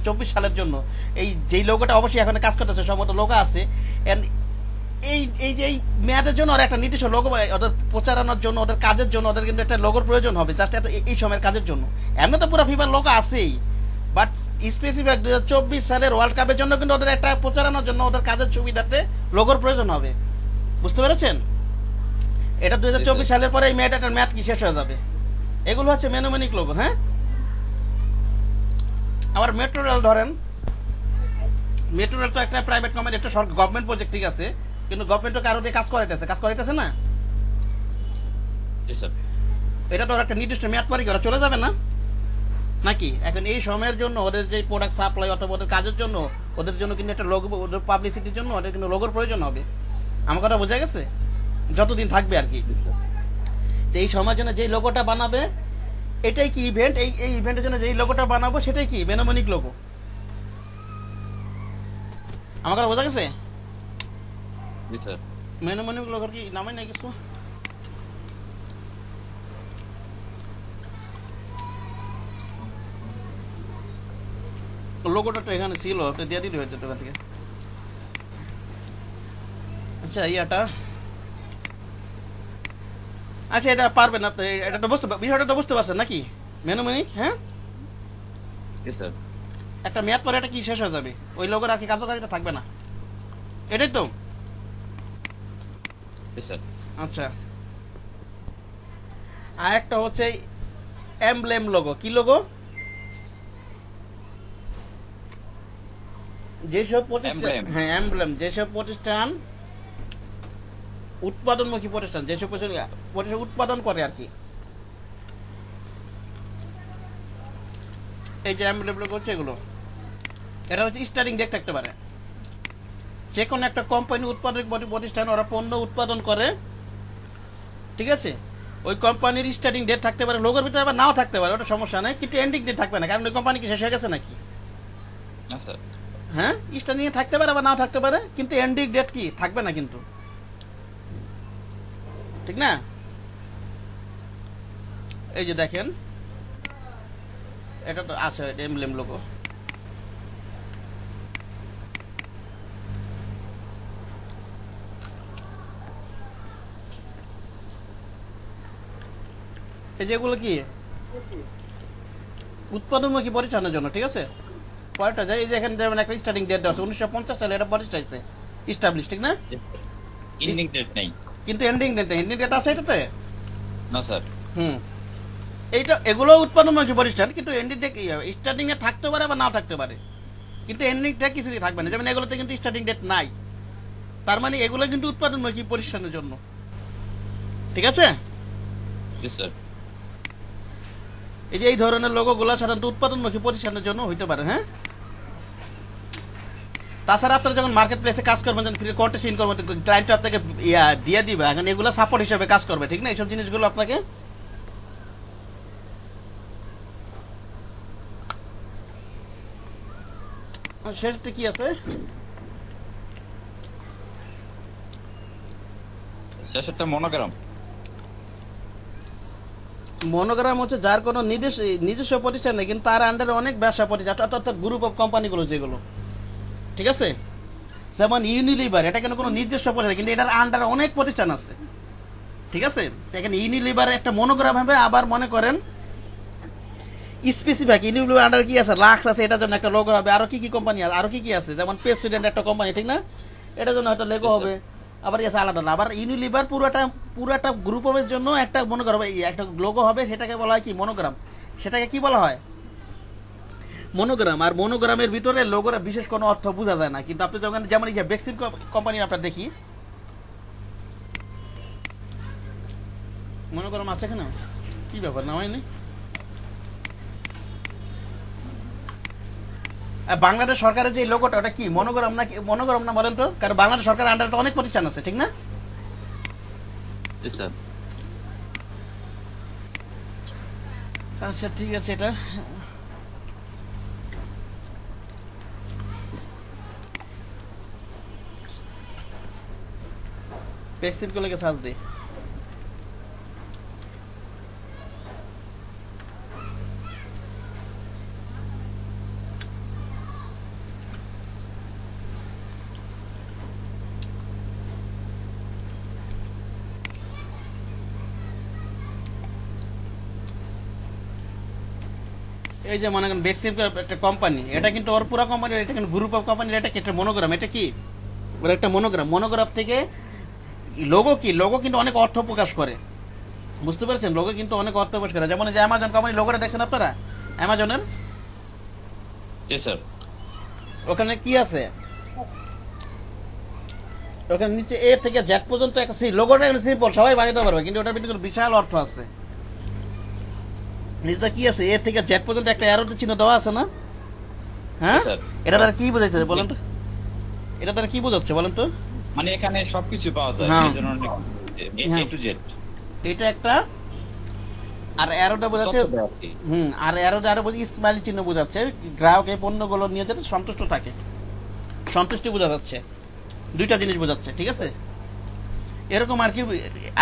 24 সালের জন্য, এই যেই লোগোটা অবশ্যই এখন কাজ করতেছে, সম্ভবত লোগো আছে, এই যে এই মেয়াদের জন্য ওরা একটা নির্দিষ্ট লোগো, ওদের প্রচারণার জন্য, ওদের কাজের জন্য ওদের কিন্তু একটা লোগোর প্রয়োজন হবে, জাস্ট এই সময়ের কাজের জন্য। এমনি তো পুরো ফিফার লোগো আছেই, বাট স্পেসিফিক 2024 সালের ওয়ার্ল্ড কাপের জন্য কিন্তু ওদের একটা প্রচারণার জন্য, ওদের কাজের সুবিধাতে লোগোর প্রয়োজন হবে। বুঝতে পেরেছেন? এটা 2024 সালের পরে এই মেয়াদটার মেয়াদ কি শেষ হয়ে যাবে। এগুলো হচ্ছে মেনোমেনিক লোগো। হ্যাঁ, আবার মেট্রো রেল ধরেন, মেট্রো রেল তো একটা প্রাইভেট কোম্পানি, একটা গভর্নমেন্ট প্রজেক্ট, ঠিক আছে, কিন্তু গভর্নমেন্ট কারো দিয়ে কাজ করাইতেছে না। এটা তো একটা নির্দিষ্ট মেয়াদ পরে ওরা চলে যাবে না নাকি? এখন এই সময়ের জন্য ওদের যে প্রোডাক্ট সাপ্লাই অথবা ওদের কাজের জন্য, ওদের জন্য কিন্তু একটা লোগো, ওদের পাবলিসিটির জন্য ওদের কিন্তু লোগোর প্রয়োজন হবে। আমার কথা বোঝা গেছে? যতদিন থাকবে আর কি। তো এই সময়ের জন্য যেই লোগোটা বানাবে, এটাই কি ইভেন্ট। এই ইভেন্টের জন্য যেই লোগোটা বানাবো সেটাই কি মেনোমেনিক লোগো। আমার কথা বোঝা গেছে? মেনোমেনিক লোগোর কি নামই নাই কিছু? লোগোটা তো এখানে ছিল, আপনি দিয়ে দিলে হয়তো দোকান থেকে। আচ্ছা ইয়াটা, আচ্ছা এটা পারবেন আপনি, এটা তো বুঝতে, বিষয়টা তো বুঝতে পারছেন নাকি? মেনোমেনিক। হ্যাঁ, একটা মেয়াদ পরে এটা কি শেষ হয়ে যাবে, ওই লোগোর আর কি কার্যকারিতা থাকবে না, এটাই তো। আচ্ছা, আর একটা হচ্ছে এমব্লেম লোগো। কি লোগো? যেসব প্রতিষ্ঠান, হ্যাঁ এমব্লেম, যেসব প্রতিষ্ঠান উৎপাদনমুখী প্রতিষ্ঠান, যেসব প্রতিষ্ঠান উৎপাদন করে আর কি, এই যে এমব্লেম লোগো হচ্ছে এগুলো। এটা হচ্ছে স্টার্টিং ডেট থাকতে পারে। যে কোনো একটা কোম্পানি উৎপাদক প্রতিষ্ঠান ওরা পণ্য উৎপাদন করে, ঠিক আছে, ওই কোম্পানির স্টার্টিং ডেট থাকতে পারে, লোগোর ভিতরে আবার নাও থাকতে পারে, ওটা সমস্যা নাই, কিন্তু এন্ডিং ডেট থাকবে না, কারণ ওই কোম্পানি কি শেষ হয়ে গেছে নাকি? না স্যার। হ্যাঁ, স্টার্টিং থাকতে পারে আবার নাও থাকতে পারে, কিন্তু এন্ডিং ডেট কি থাকবে না কিন্তু, ঠিক না? এই যে দেখেন এটা তো আছে এমব্লেম লোগো। এই যেগুলো কি উৎপাদনমুখী প্রতিষ্ঠানের জন্য, ঠিক আছে, পরেরটা যায়। এই যে এখানে যেমন একটা স্টার্টিং ডেট দেওয়া আছে 1950 সালে, এটা প্রতিষ্ঠা হয়েছে, ইস্টাবলিশ, ঠিক না? এন্ডিং ডেট নাই। কিন্তু এন্ডিং ডেট নেই, এন্ডিং ডেট আছে এটাতে? না স্যার। এইটা এগুলো উৎপাদনমুখী প্রতিষ্ঠান, কিন্তু এন্ডিং ডেট স্টার্টিং এ থাকতে পারে বা নাও থাকতে পারে, কিন্তু এন্ডিং ডেট কিছুই থাকবে না। যেমন এগুলোতে কিন্তু স্টার্টিং ডেট নাই, তার মানে এগুলো কিন্তু উৎপাদনমুখী প্রতিষ্ঠানের জন্য, ঠিক আছে? জি স্যার। এই যে এই ধরনের লোগোগুলো সাধারণত উৎপাদনমুখী প্রতিষ্ঠানের জন্য হইতে পারে। হ্যাঁ, তাছাড়া আপনারা যখন মার্কেট প্লেসে কাজ করবেন, যখন ফ্রি কন্টেস্ট ইন করবেন, ক্লায়েন্ট আপনাকে দিয়ে দিবে, এখন এগুলো সাপোর্ট হিসেবে কাজ করবে, ঠিক না? এইসব জিনিসগুলো আপনাকে শেষটা কি আছে? শেষেরটা মনোগ্রাম। মনোগ্রাম হচ্ছে যার কোনো নিজস্ব প্রতিষ্ঠান নেই, কিন্তু তার আন্ডারে অনেক ব্যবসা প্রতিষ্ঠান, অর্থাৎ গ্রুপ অফ কোম্পানিগুলো যেগুলো, ঠিক আছে? যেমন ইউনিলিভার, এটা কেন কোনো নিজস্ব প্রতিষ্ঠান, কিন্তু এটার আন্ডারে অনেক প্রতিষ্ঠান আছে, ঠিক আছে? এখানে ইউনিলিভার একটা মনোগ্রাম হবে, আবার মনে করেন স্পেসিফিক ইউনিলিভার আন্ডারে কি আছে, লাক্স আছে, এটার জন্য একটা লোগো হবে, আরো কি কি কোম্পানি আছে, আরো কি কি আছে, যেমন পেপসিডেন্ট একটা কোম্পানি, ঠিক না? এটার জন্য হয়তো লোগো হবে, আবার আছে আলাদা। আবার ইউনিলিভার পুরোটা গ্রুপের জন্য একটা মনোগ্রাম, একটা লোগো হবে, সেটাকে বলা হয় কি মনোগ্রাম। সেটাকে কি বলা হয়? মনোগ্রাম। আর মনোগ্রামের ভিতরে লোগোর বিশেষ কোনো অর্থ বোঝা যায় না, কিন্তু আপনি যখন যেমন এই যে বেক্সিম কোম্পানি আপনার দেখি মনোগ্রাম আছে এখানে, কি ব্যাপার না হয়নি? বাংলাদেশ সরকারের যে লোগোটা, ওটা কি মনোগ্রাম না? মনোগ্রাম না বলেন তো? কারণ বাংলাদেশ সরকারের আন্ডারে অনেক প্রতিষ্ঠান আছে, ঠিক না? জি স্যার। আচ্ছা ঠিক আছে, এটা পেক্সিম গুলোকে সার্চ দিই। এই যে মনে করেন বেক্সিম একটা কোম্পানি, এটা কিন্তু ওর পুরো কোম্পানি, এটা কিন্তু গ্রুপ অফ কোম্পানির, এটা কি একটা মনোগ্রাম? এটা কি ওর একটা মনোগ্রাম? মনোগ্রাম থেকে লোগো কি, লোগো কিন্তু অনেক অর্থ প্রকাশ করে, বুঝতে পেরেছেন? লোগো কিন্তু অনেক অর্থ প্রকাশ করে। যেমন যে অ্যামাজন কোম্পানি লোগোটা দেখছেন আপনারা, অ্যামাজনের, জি স্যার। ওখানে কি আছে? ওখানে নিচে এ থেকে জেড পর্যন্ত একটা লোগোটা সিম্পল, সবাই বানাতে পারবে, কিন্তু ওটার ভিতরে বিশাল অর্থ আছে। নিচে কি আছে? এ থেকে জেড পর্যন্ত একটা অ্যারো চিহ্ন দেওয়া আছে না? হ্যাঁ, এটা দ্বারা কি বোঝাচ্ছে বলেন তো? এটা দ্বারা কি বোঝাচ্ছে বলেন তো? মানে এখানে সবকিছু পাওয়া যায়, হ্যাঁ। এই ধরনের এ টু জেড। এটা একটা, আর অ্যারোটা বোঝাচ্ছে, আর অ্যারোটা আরো বোঝাচ্ছে স্মাইল চিহ্ন বোঝাচ্ছে গ্রাহক এই পণ্যগুলো নিয়ে যাতে সন্তুষ্ট থাকে, সন্তুষ্টি বোঝা যাচ্ছে, দুইটা জিনিস বোঝাচ্ছে, ঠিক আছে? এরকম আর কি।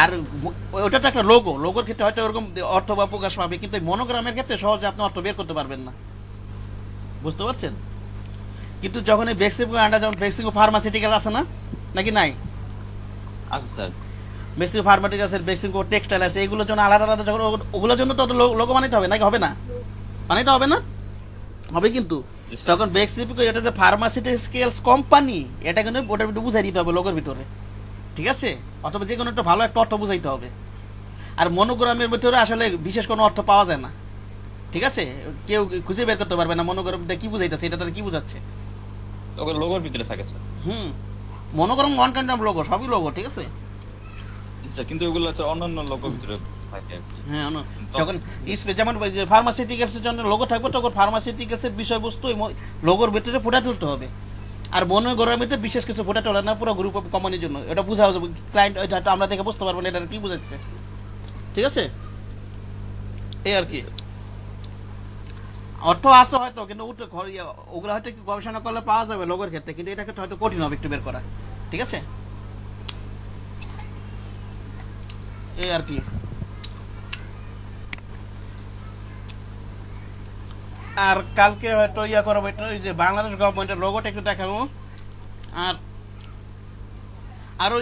আর ওটা তো একটা লোগো, লোগোর ক্ষেত্রে হয়তো ওরকম অর্থ বা প্রকাশ পাবে, কিন্তু মনোগ্রামের ক্ষেত্রে সহজে আপনি অর্থ বের করতে পারবেন না, বুঝতে পারছেন? কিন্তু যখন এই বেক্সিমকো আন্ডার, যেমন বেক্সিমকো ফার্মাসিউটিক্যাল আছে না, নাকি নাই? আচ্ছা স্যার। বেক্সিমকো ফার্মাসিউটিক্যাল আছে, বেক্সিমকো টেক্সটাইল আছে, এগুলোর জন্য আলাদা আলাদা, যখন ওগুলোর জন্য তো লোগো বানাইতে হবে, নাকি হবে না? বানাইতে হবে না? হবে, কিন্তু তখন বেক্সিমকো এটা যে ফার্মাসিউটিক্যালস কোম্পানি, এটা কিন্তু ওটার ভিতরে বুঝাই দিতে হবে লোগোর ভিতরে, ঠিক আছে? অথবা যে কোনো একটা ভালো একটা অর্থ বুঝাইতে হবে। আর মনোগ্রামের ভিতরে আসলে বিশেষ কোনো অর্থ পাওয়া যায় না, ঠিক আছে? কেউ খুঁজে বের করতে পারবে না মনোগ্রাম কি বুঝাইতেছে, এটা তাদের কি বুঝাচ্ছে। ওকে লোগোর ভিতরে থাকে sir. Monogram one kind of logo, সবই লোগো, ঠিক আছে? আচ্ছা, কিন্তু ওগুলো হচ্ছে অন্যান্য লোগোর ভিতরে থাকে আর কি। হ্যাঁ যখন যেমন ফার্মাসিউটিক্যালসের জন্য লোগো থাকবে তখন ফার্মাসিউটিক্যালসের বিষয়বস্তু লোগোর ভিতরে ফুটা তুলতে হবে। আর বন্য গরমের ভিতরে বিশেষ কিছু ফুটা তোলা না, পুরো গ্রুপ অফ কোম্পানির জন্য। এটা বোঝা যাবে, ক্লায়েন্ট হয়তো আমরা দেখে বুঝতে পারবো না এটা কি বোঝাচ্ছে। ঠিক আছে, এই আর কি। অর্থ আছে হয়তো, কিন্তু ওগুলো হয়তো গবেষণা করলে পাওয়া যাবে লোগোর ক্ষেত্রে, কিন্তু এটা ক্ষেত্রে হয়তো কঠিন হবে একটু বের করা। ঠিক আছে, এই আর কি। আর কালকে হয়তো করবো এটা, ওই যে বাংলাদেশ গভর্নমেন্টের লোগোটা একটু দেখাবো। আর আরো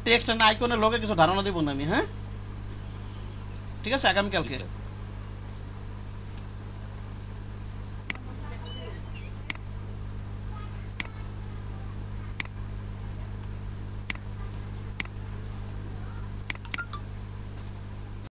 টেক্সট এন্ড আইকনের লোকে কিছু ধারণা দিব না আমি। হ্যাঁ ঠিক আছে, আগামীকালকে।